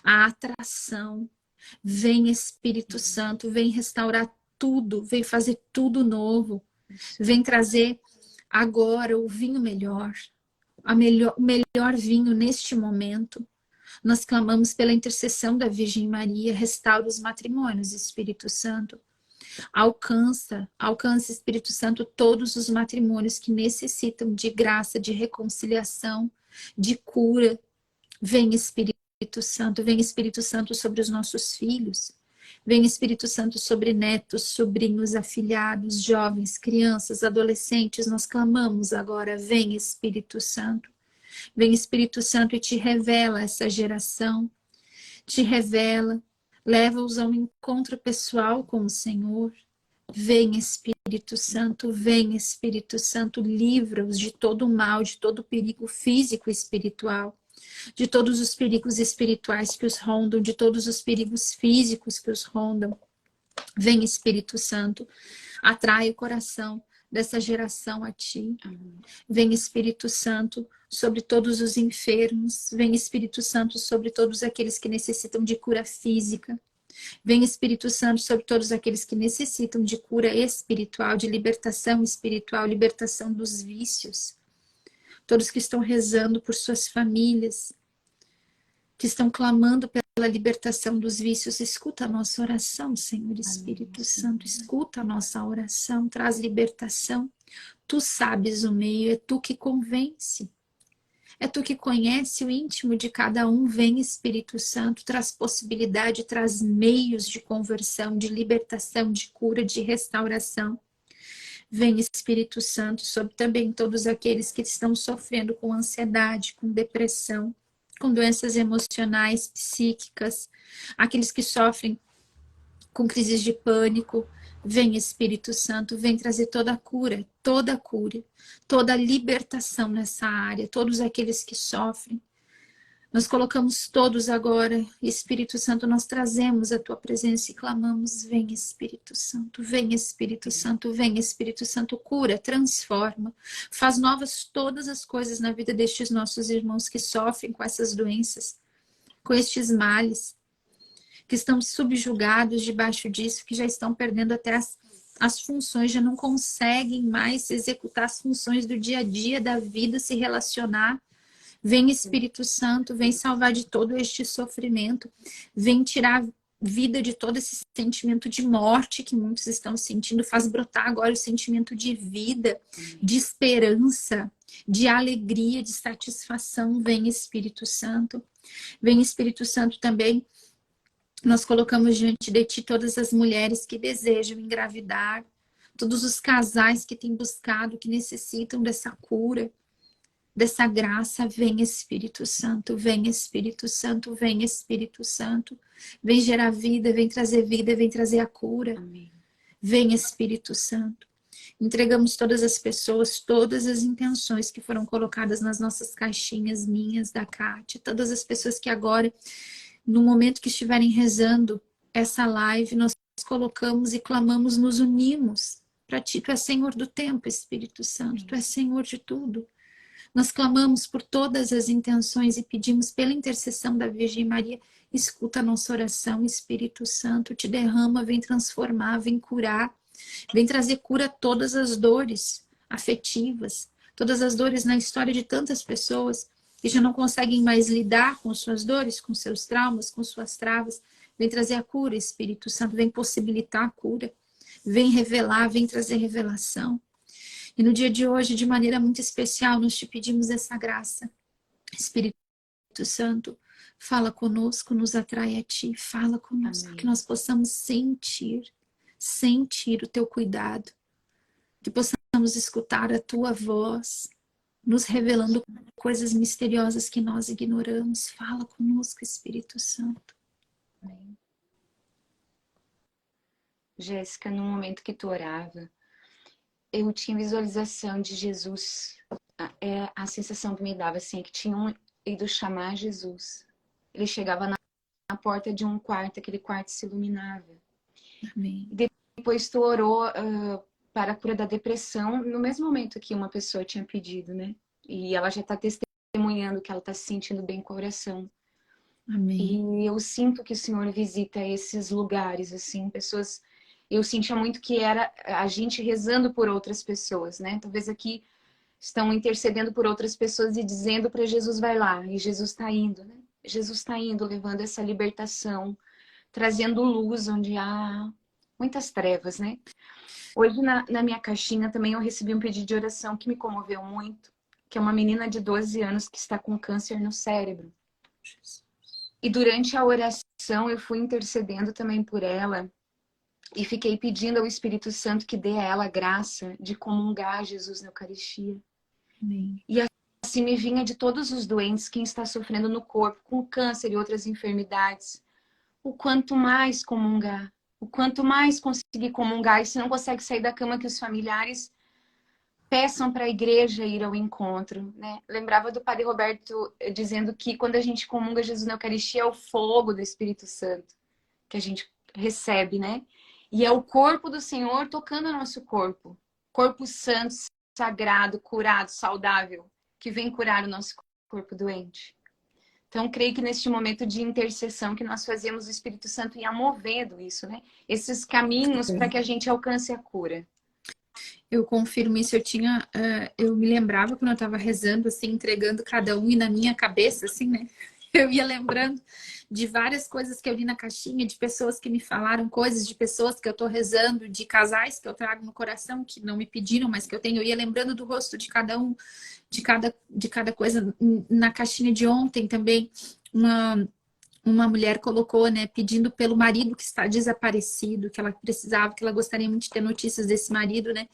a atração. Vem Espírito Santo, vem restaurar tudo, vem fazer tudo novo, vem trazer agora o vinho melhor, o melhor vinho neste momento. Nós clamamos pela intercessão da Virgem Maria, restaura os matrimônios, Espírito Santo. Alcança, Espírito Santo, todos os matrimônios que necessitam de graça, de reconciliação, de cura. Vem Espírito Santo sobre os nossos filhos. Vem Espírito Santo sobre netos, sobrinhos, afilhados, jovens, crianças, adolescentes. Nós clamamos agora, vem Espírito Santo. Vem Espírito Santo e te revela essa geração. Te revela, leva-os a um encontro pessoal com o Senhor. Vem Espírito Santo, livra-os de todo o mal, de todo o perigo físico e espiritual, de todos os perigos espirituais que os rondam, de todos os perigos físicos que os rondam. Vem Espírito Santo, atrai o coração dessa geração a ti. Vem Espírito Santo sobre todos os enfermos. Vem Espírito Santo sobre todos aqueles que necessitam de cura física. Vem Espírito Santo sobre todos aqueles que necessitam de cura espiritual, de libertação espiritual, libertação dos vícios. Todos que estão rezando por suas famílias, que estão clamando pela libertação dos vícios. Escuta a nossa oração, Senhor Espírito Santo. Escuta a nossa oração, traz libertação. Tu sabes o meio, é tu que convence. É tu que conhece o íntimo de cada um. Vem Espírito Santo, traz possibilidade, traz meios de conversão, de libertação, de cura, de restauração. Vem Espírito Santo sobre também todos aqueles que estão sofrendo com ansiedade, com depressão, com doenças emocionais, psíquicas, aqueles que sofrem com crises de pânico. Vem Espírito Santo, vem trazer toda a cura, toda a libertação nessa área, todos aqueles que sofrem. Nós colocamos todos agora, Espírito Santo, nós trazemos a tua presença e clamamos, vem Espírito Santo, vem Espírito Santo, vem Espírito Santo, cura, transforma, faz novas todas as coisas na vida destes nossos irmãos que sofrem com essas doenças, com estes males, que estão subjugados debaixo disso, que já estão perdendo até as funções, já não conseguem mais executar as funções do dia a dia, da vida, se relacionar. Vem Espírito Santo, vem salvar de todo este sofrimento, vem tirar vida de todo esse sentimento de morte que muitos estão sentindo, faz brotar agora o sentimento de vida, de esperança, de alegria, de satisfação. Vem Espírito Santo. Vem Espírito Santo também. Nós colocamos diante de ti todas as mulheres que desejam engravidar, todos os casais que têm buscado, que necessitam dessa cura, dessa graça. Vem Espírito Santo, vem Espírito Santo, vem Espírito Santo. Vem gerar vida, vem trazer a cura. Amém. Vem Espírito Santo. Entregamos todas as pessoas, todas as intenções que foram colocadas nas nossas caixinhas, minhas, da Kátia, todas as pessoas que agora, no momento que estiverem rezando essa live, nós colocamos e clamamos, nos unimos para Ti. Tu és Senhor do tempo, Espírito Santo, Tu és Senhor de tudo. Nós clamamos por todas as intenções e pedimos pela intercessão da Virgem Maria, escuta a nossa oração, Espírito Santo, te derrama, vem transformar, vem curar, vem trazer cura a todas as dores afetivas, todas as dores na história de tantas pessoas que já não conseguem mais lidar com suas dores, com seus traumas, com suas travas. Vem trazer a cura, Espírito Santo, vem possibilitar a cura, vem revelar, vem trazer revelação. E no dia de hoje, de maneira muito especial, nós te pedimos essa graça. Espírito Santo, fala conosco, nos atrai a Ti, fala conosco, Amém. que nós possamos sentir o Teu cuidado, que possamos escutar a Tua voz, nos revelando coisas misteriosas que nós ignoramos. Fala conosco, Espírito Santo. Amém. Jéssica, no momento que tu orava, eu tinha visualização de Jesus. A sensação que me dava assim, é que tinham ido chamar Jesus. Ele chegava na porta de um quarto, aquele quarto se iluminava. Amém. Depois tu orou para a cura da depressão, no mesmo momento que uma pessoa tinha pedido, né? E ela já está testemunhando que ela está se sentindo bem com a oração. Amém. E eu sinto que o Senhor visita esses lugares, assim, pessoas... Eu sentia muito que era a gente rezando por outras pessoas, né? Talvez aqui estão intercedendo por outras pessoas e dizendo para Jesus, vai lá. E Jesus está indo, né? Jesus está indo, levando essa libertação, trazendo luz onde há muitas trevas, né? Hoje na minha caixinha também eu recebi um pedido de oração que me comoveu muito, que é uma menina de 12 anos que está com câncer no cérebro. E durante a oração eu fui intercedendo também por ela e fiquei pedindo ao Espírito Santo que dê a ela a graça de comungar Jesus na Eucaristia. Amém. E assim me vinha de todos os doentes, quem está sofrendo no corpo, com câncer e outras enfermidades. O quanto mais comungar, o quanto mais conseguir comungar, e se não consegue sair da cama, que os familiares peçam para a igreja ir ao encontro, né? Lembrava do Padre Roberto dizendo que quando a gente comunga Jesus na Eucaristia é o fogo do Espírito Santo que a gente recebe, né? E é o corpo do Senhor tocando o nosso corpo. Corpo santo, sagrado, curado, saudável, que vem curar o nosso corpo doente. Então, creio que neste momento de intercessão que nós fazemos, o Espírito Santo ia movendo isso, né? Esses caminhos para que a gente alcance a cura. Eu confirmo isso, eu me lembrava quando eu estava rezando, assim, entregando cada um, e na minha cabeça, assim, né? Eu ia lembrando de várias coisas que eu li na caixinha, de pessoas que me falaram coisas, de pessoas que eu tô rezando, de casais que eu trago no coração, que não me pediram, mas que eu tenho. Eu ia lembrando do rosto de cada um, de cada coisa. Na caixinha de ontem também, uma mulher colocou, né, pedindo pelo marido que está desaparecido, que ela precisava, que ela gostaria muito de ter notícias desse marido, né?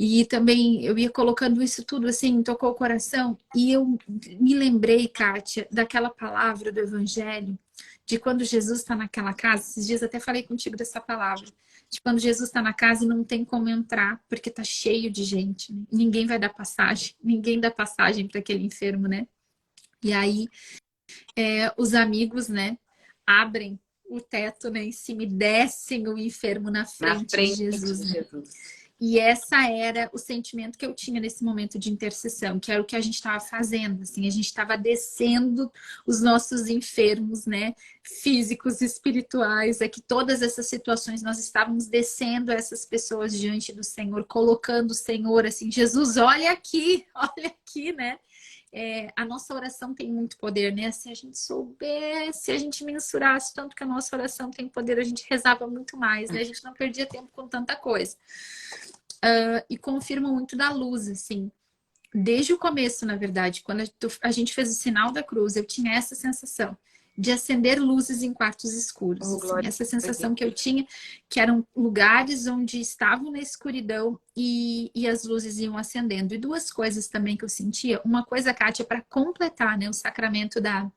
E também eu ia colocando isso tudo assim, tocou o coração. E eu me lembrei, Kátia, daquela palavra do Evangelho, de quando Jesus está naquela casa. Esses dias até falei contigo dessa palavra. De quando Jesus está na casa e não tem como entrar, porque tá cheio de gente, né? Ninguém vai dar passagem, ninguém dá passagem para aquele enfermo, né? E aí os amigos, né, abrem o teto, né, em cima e descem o enfermo na frente de Jesus, né? E essa era o sentimento que eu tinha nesse momento de intercessão, que era o que a gente estava fazendo, assim, a gente estava descendo os nossos enfermos, né, físicos, espirituais, é que todas essas situações nós estávamos descendo essas pessoas diante do Senhor, colocando o Senhor, assim, Jesus, olha aqui, né? A nossa oração tem muito poder, né? Se a gente soubesse, se a gente mensurasse tanto que a nossa oração tem poder, a gente rezava muito mais, né? A gente não perdia tempo com tanta coisa. E confirma muito da luz, assim. Desde o começo, na verdade, quando a gente fez o sinal da cruz, eu tinha essa sensação de acender luzes em quartos escuros. Assim, essa sensação que eu tinha, que eram lugares onde estavam na escuridão e as luzes iam acendendo. E duas coisas também que eu sentia. Uma coisa, Kátia, para completar, né, o sacramento da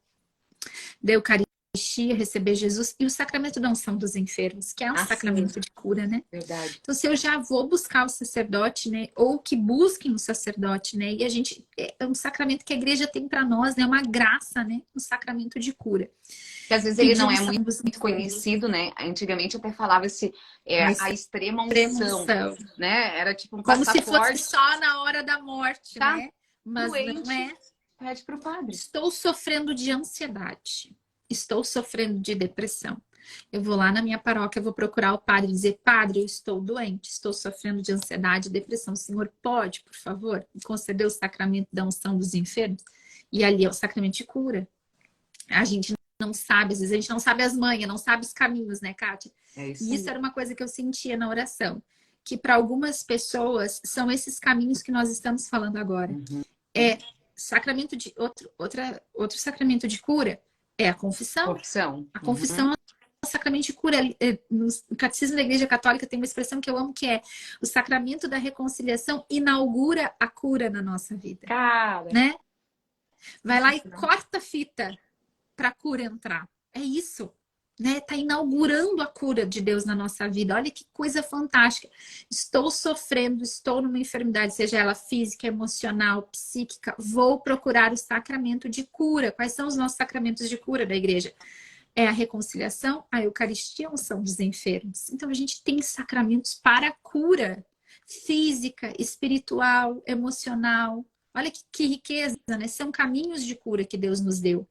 Eucaristia, receber Jesus, e o sacramento da unção dos enfermos, que é um sacramento de cura, né? Verdade. Então, se eu já vou buscar o sacerdote, né? Ou que busquem o sacerdote, né? E a gente, é um sacramento que a igreja tem para nós, né? Uma graça, né? Um sacramento de cura. Que às vezes ele não é muito conhecido, né? Antigamente até falava-se a extrema unção, né? Era tipo um como passaporte. se fosse só na hora da morte, tá né? Mas doente, não é. Pede para o padre. Estou sofrendo de ansiedade. Estou sofrendo de depressão. Eu vou lá na minha paróquia, eu vou procurar o padre e dizer: padre, eu estou doente, estou sofrendo de ansiedade e depressão. O senhor pode, por favor, me conceder o sacramento da unção dos enfermos? E ali é o sacramento de cura. A gente não sabe, às vezes a gente não sabe as manhas, não sabe os caminhos, né, Kátia? E isso era uma coisa que eu sentia na oração. Que para algumas pessoas são esses caminhos que nós estamos falando agora. É sacramento de outro sacramento de cura é a confissão. A confissão é um sacramento de cura. No Catecismo da Igreja Católica tem uma expressão que eu amo, que é: o sacramento da reconciliação inaugura a cura na nossa vida. Cara, né? Vai lá e corta a fita para a cura entrar. É isso. Né? Tá inaugurando a cura de Deus na nossa vida. Olha que coisa fantástica. Estou sofrendo, estou numa enfermidade, seja ela física, emocional, psíquica. Vou procurar o sacramento de cura. Quais são os nossos sacramentos de cura da igreja? É a reconciliação, a Eucaristia, a unção dos enfermos. Então a gente tem sacramentos para a cura física, espiritual, emocional. Olha que riqueza, né? São caminhos de cura que Deus nos deu.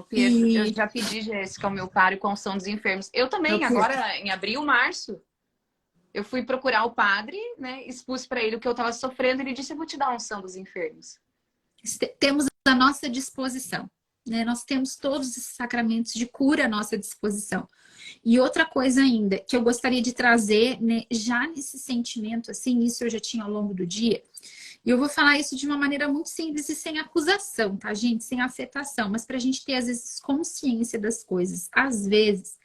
Pedro, eu já pedi, Jéssica, ao meu padre com a unção dos enfermos. Eu também, agora em abril, março, eu fui procurar o padre, né? Expus para ele o que eu estava sofrendo. Ele disse: eu vou te dar a unção dos enfermos. Temos à nossa disposição, né? Nós temos todos esses sacramentos de cura à nossa disposição. E outra coisa ainda, que eu gostaria de trazer, né, já nesse sentimento, assim, isso eu já tinha ao longo do dia. E eu vou falar isso de uma maneira muito simples e sem acusação, tá, gente? Sem afetação, mas pra gente ter, às vezes, consciência das coisas. Às vezes,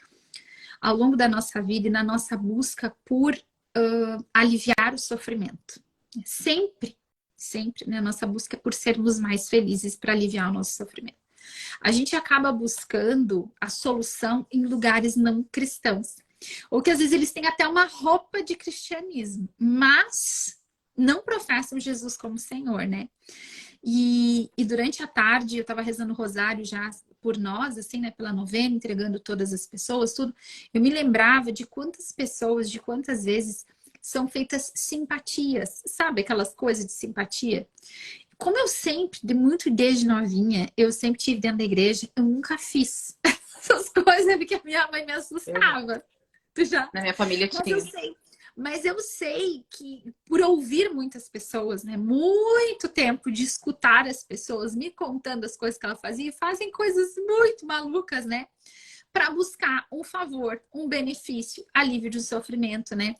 ao longo da nossa vida e na nossa busca por aliviar o sofrimento. Sempre, né? A nossa busca é por sermos mais felizes para aliviar o nosso sofrimento. A gente acaba buscando a solução em lugares não cristãos. Ou que às vezes eles têm até uma roupa de cristianismo, mas não professam Jesus como Senhor, né? E durante a tarde eu estava rezando o rosário já por nós, assim, né? Pela novena, entregando todas as pessoas, tudo. Eu me lembrava de quantas pessoas, de quantas vezes são feitas simpatias, sabe? Aquelas coisas de simpatia. Como eu sempre, muito desde novinha, eu sempre tive dentro da igreja, eu nunca fiz essas coisas porque a minha mãe me assustava. Tu já? Na minha família tinha. Mas eu sei que por ouvir muitas pessoas, né, muito tempo de escutar as pessoas me contando as coisas que ela fazia, e fazem coisas muito malucas, né? Para buscar um favor, um benefício, alívio de um sofrimento, né?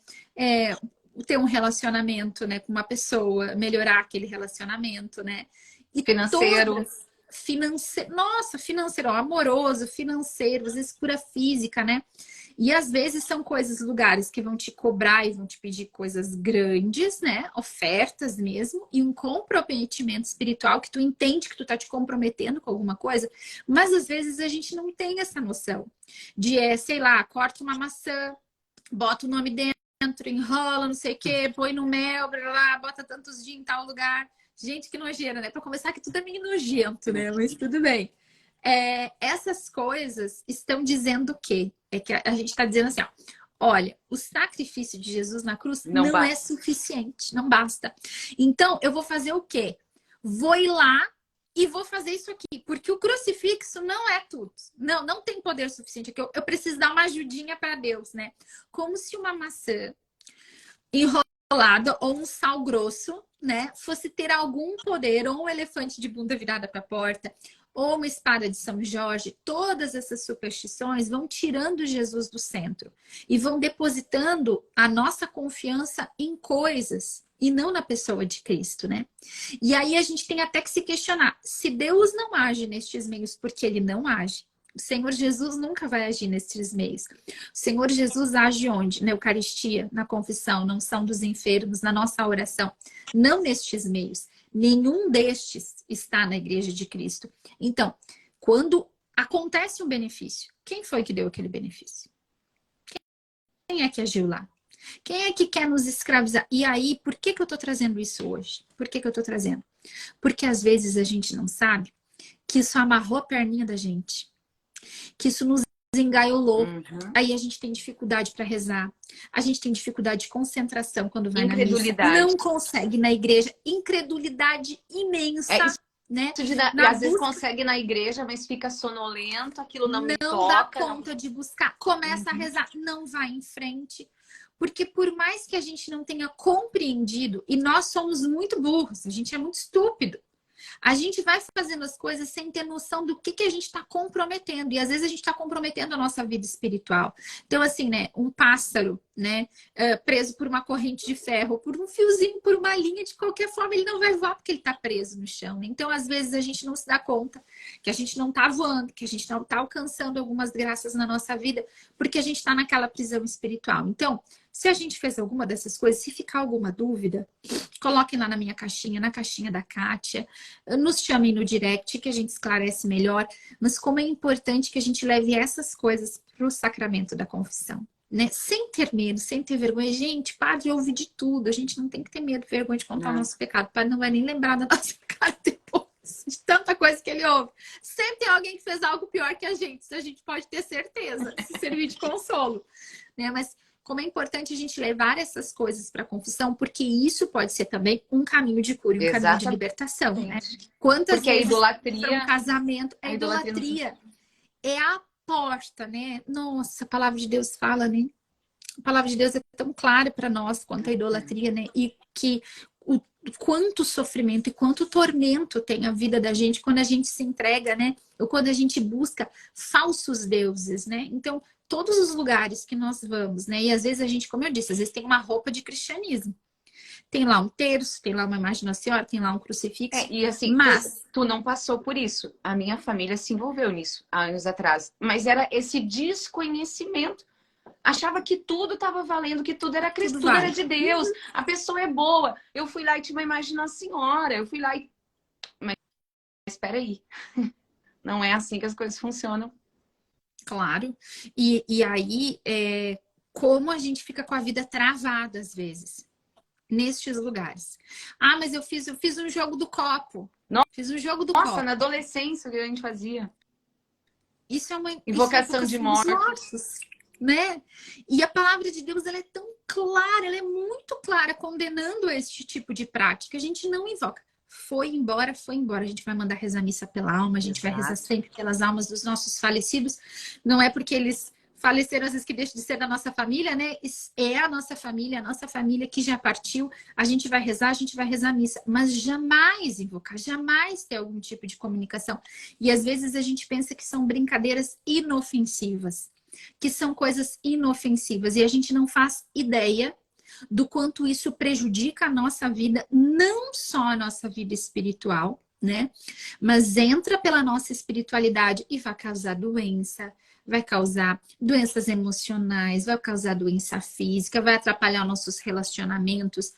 Ter um relacionamento, né, com uma pessoa, melhorar aquele relacionamento, né? E financeiro. Nossa, financeiro, amoroso, financeiro, às vezes cura física, né? E às vezes são coisas, lugares que vão te cobrar e vão te pedir coisas grandes, né? Ofertas mesmo, e um comprometimento espiritual que tu entende que tu tá te comprometendo com alguma coisa, mas às vezes a gente não tem essa noção de, sei lá, corta uma maçã, bota o nome dentro, enrola, não sei o quê, põe no mel, blá, blá, bota tantos dias em tal lugar. Gente, que nojeira, né? Pra começar que tudo é meio nojento, né? Mas tudo bem. Essas coisas estão dizendo o quê? É que a gente está dizendo assim, ó, olha, o sacrifício de Jesus na cruz não é suficiente, não basta. Então, eu vou fazer o quê? Vou ir lá e vou fazer isso aqui, porque o crucifixo não é tudo. Não tem poder suficiente. Eu preciso dar uma ajudinha para Deus, né? Como se uma maçã enrolada ou um sal grosso, né, fosse ter algum poder, ou um elefante de bunda virada para a porta, ou uma espada de São Jorge. Todas essas superstições vão tirando Jesus do centro e vão depositando a nossa confiança em coisas e não na pessoa de Cristo, né? E aí a gente tem até que se questionar: se Deus não age nestes meios, porque ele não age, o Senhor Jesus nunca vai agir nesses meios. O Senhor Jesus age onde? Na Eucaristia, na confissão, na unção dos enfermos, na nossa oração. Não nestes meios. Nenhum destes está na Igreja de Cristo. Então, quando acontece um benefício. Quem foi que deu aquele benefício? Quem é que agiu lá? Quem é que quer nos escravizar? E aí, por que que eu tô trazendo isso hoje? Por que que eu tô trazendo? Porque às vezes a gente não sabe que isso amarrou a perninha da gente, que isso nos engaiolou. Aí a gente tem dificuldade para rezar, a gente tem dificuldade de concentração quando vai na missa, não consegue na igreja, incredulidade imensa. Né? E às vezes consegue na igreja, mas fica sonolento, aquilo não me toca. Não dá conta de buscar, começa a rezar, não vai em frente. Porque por mais que a gente não tenha compreendido, e nós somos muito burros, a gente é muito estúpido, a gente vai fazendo as coisas sem ter noção do que a gente está comprometendo. E às vezes a gente está comprometendo a nossa vida espiritual. Então, assim, né? Um pássaro, né? Preso por uma corrente de ferro, por um fiozinho, por uma linha, de qualquer forma, ele não vai voar porque ele está preso no chão. Né? Então, às vezes, a gente não se dá conta que a gente não está voando, que a gente não está alcançando algumas graças na nossa vida, porque a gente está naquela prisão espiritual. Então, se a gente fez alguma dessas coisas, se ficar alguma dúvida, coloquem lá na minha caixinha, na caixinha da Kátia, nos chamem no direct que a gente esclarece melhor, mas como é importante que a gente leve essas coisas para o sacramento da confissão, né? Sem ter medo, sem ter vergonha. Gente, padre ouve de tudo, a gente não tem que ter medo, vergonha de contar o nosso pecado, o padre não vai nem lembrar da nossa cara depois, de tanta coisa que ele ouve. Sempre tem alguém que fez algo pior que a gente pode ter certeza, se servir de consolo, né? Mas como é importante a gente levar essas coisas para a confissão, porque isso pode ser também um caminho de cura e um caminho de libertação, né? Quantas porque vezes a idolatria, um casamento, a idolatria é a porta, né? Nossa, a palavra de Deus fala, né? A palavra de Deus é tão clara para nós quanto a idolatria, né? E que o quanto sofrimento e quanto tormento tem a vida da gente quando a gente se entrega, né? Ou quando a gente busca falsos deuses, né? Então, todos os lugares que nós vamos, né? E às vezes a gente, como eu disse, às vezes tem uma roupa de cristianismo. Tem lá um terço, tem lá uma imagem de Nossa Senhora, tem lá um crucifixo. E assim, mas tu não passou por isso. A minha família se envolveu nisso há anos atrás. Mas era esse desconhecimento. Achava que tudo estava valendo, que tudo era Cristo, tudo era de Deus. A pessoa é boa. Eu fui lá e tinha uma imagem de Nossa Senhora. Eu fui lá e... Mas espera aí. Não é assim que as coisas funcionam. Claro. E aí, como a gente fica com a vida travada às vezes, nestes lugares. Ah, mas eu fiz um jogo do copo. Fiz um jogo do copo. Nossa, na adolescência o que a gente fazia. Isso é uma invocação de mortos. Né? E a palavra de Deus, ela é tão clara, ela é muito clara, condenando este tipo de prática. A gente não invoca. Foi embora. A gente vai mandar rezar missa pela alma, a gente vai rezar sempre pelas almas dos nossos falecidos. Não é porque eles faleceram, às vezes, que deixa de ser da nossa família, né? É a nossa família que já partiu. A gente vai rezar missa, mas jamais invocar, jamais ter algum tipo de comunicação. E às vezes a gente pensa que são brincadeiras inofensivas, que são coisas inofensivas, e a gente não faz ideia do quanto isso prejudica a nossa vida, não só a nossa vida espiritual, né? Mas entra pela nossa espiritualidade e vai causar doença, vai causar doenças emocionais, vai causar doença física, vai atrapalhar nossos relacionamentos.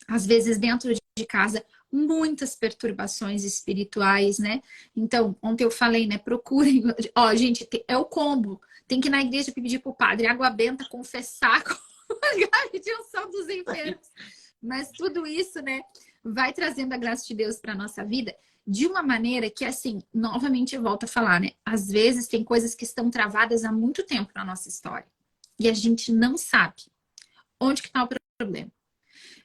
Às vezes, dentro de casa, muitas perturbações espirituais, né? Então, ontem eu falei, né? Procurem. Ó, gente, é o combo. Tem que ir na igreja pedir pro padre água benta, confessar com a redenção dos enfermos. Mas tudo isso, né? Vai trazendo a graça de Deus para nossa vida de uma maneira que, assim, novamente eu volto a falar, né? Às vezes tem coisas que estão travadas há muito tempo na nossa história. E a gente não sabe onde que está o problema.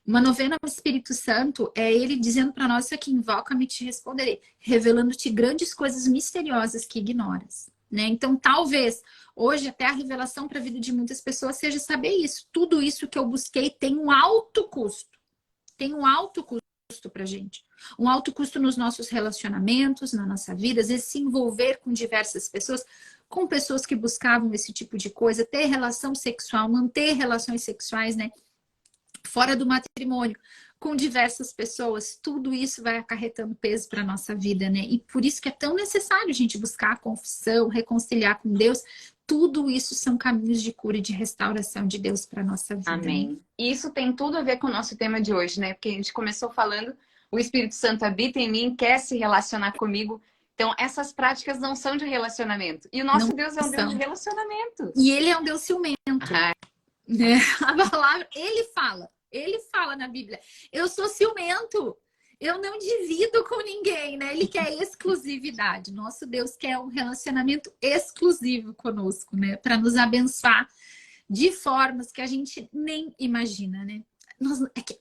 Uma novena ao Espírito Santo é ele dizendo para nós aqui: invoca-me e te responderei, revelando-te grandes coisas misteriosas que ignoras. Né? Então, talvez, hoje até a revelação para a vida de muitas pessoas seja saber isso. Tudo isso que eu busquei tem um alto custo. Tem um alto custo para a gente. Um alto custo nos nossos relacionamentos, na nossa vida. Às vezes se envolver com diversas pessoas, com pessoas que buscavam esse tipo de coisa, ter relação sexual, manter relações sexuais, né? Fora do matrimônio, com diversas pessoas, tudo isso vai acarretando peso para a nossa vida, né? E por isso que é tão necessário a gente buscar a confissão, reconciliar com Deus. Tudo isso são caminhos de cura e de restauração de Deus para a nossa vida. Amém. Né? E isso tem tudo a ver com o nosso tema de hoje, né? Porque a gente começou falando, o Espírito Santo habita em mim, quer se relacionar comigo, Então, essas práticas não são de relacionamento. E o nosso Não Deus é um Deus de são. relacionamento. E ele é um Deus ciumento. Ah, Né? A palavra, ele fala na Bíblia, eu sou ciumento, eu não divido com ninguém, né? Ele quer exclusividade. Nosso Deus quer um relacionamento exclusivo conosco, né? Para nos abençoar de formas que a gente nem imagina, né?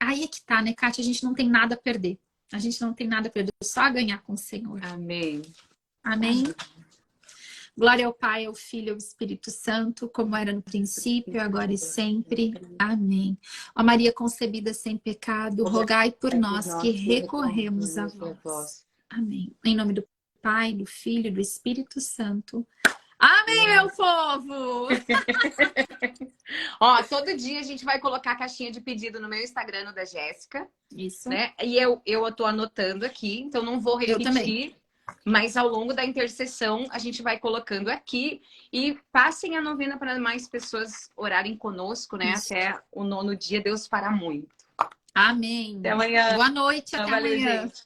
Aí é que tá, né, Kátia? A gente não tem nada a perder. A gente não tem nada a perder, só a ganhar com o Senhor. amém. Amém? Glória ao Pai, ao Filho e ao Espírito Santo, como era no princípio, agora e sempre. Amém. Ó Maria concebida sem pecado, rogai por nós que recorremos a vós. Amém. Em nome do Pai, do Filho e do Espírito Santo. Amém, meu povo! Ó, todo dia a gente vai colocar a caixinha de pedido no meu Instagram, no da Jéssica, Isso. né? E eu tô anotando aqui, então não vou Eu também. repetir. Mas ao longo da intercessão, a gente vai colocando aqui e passem a novena para mais pessoas orarem conosco, né? Isso. Até o 9º dia, Deus fará muito. Amém. Até amanhã. Boa noite, até Valeu, amanhã. gente.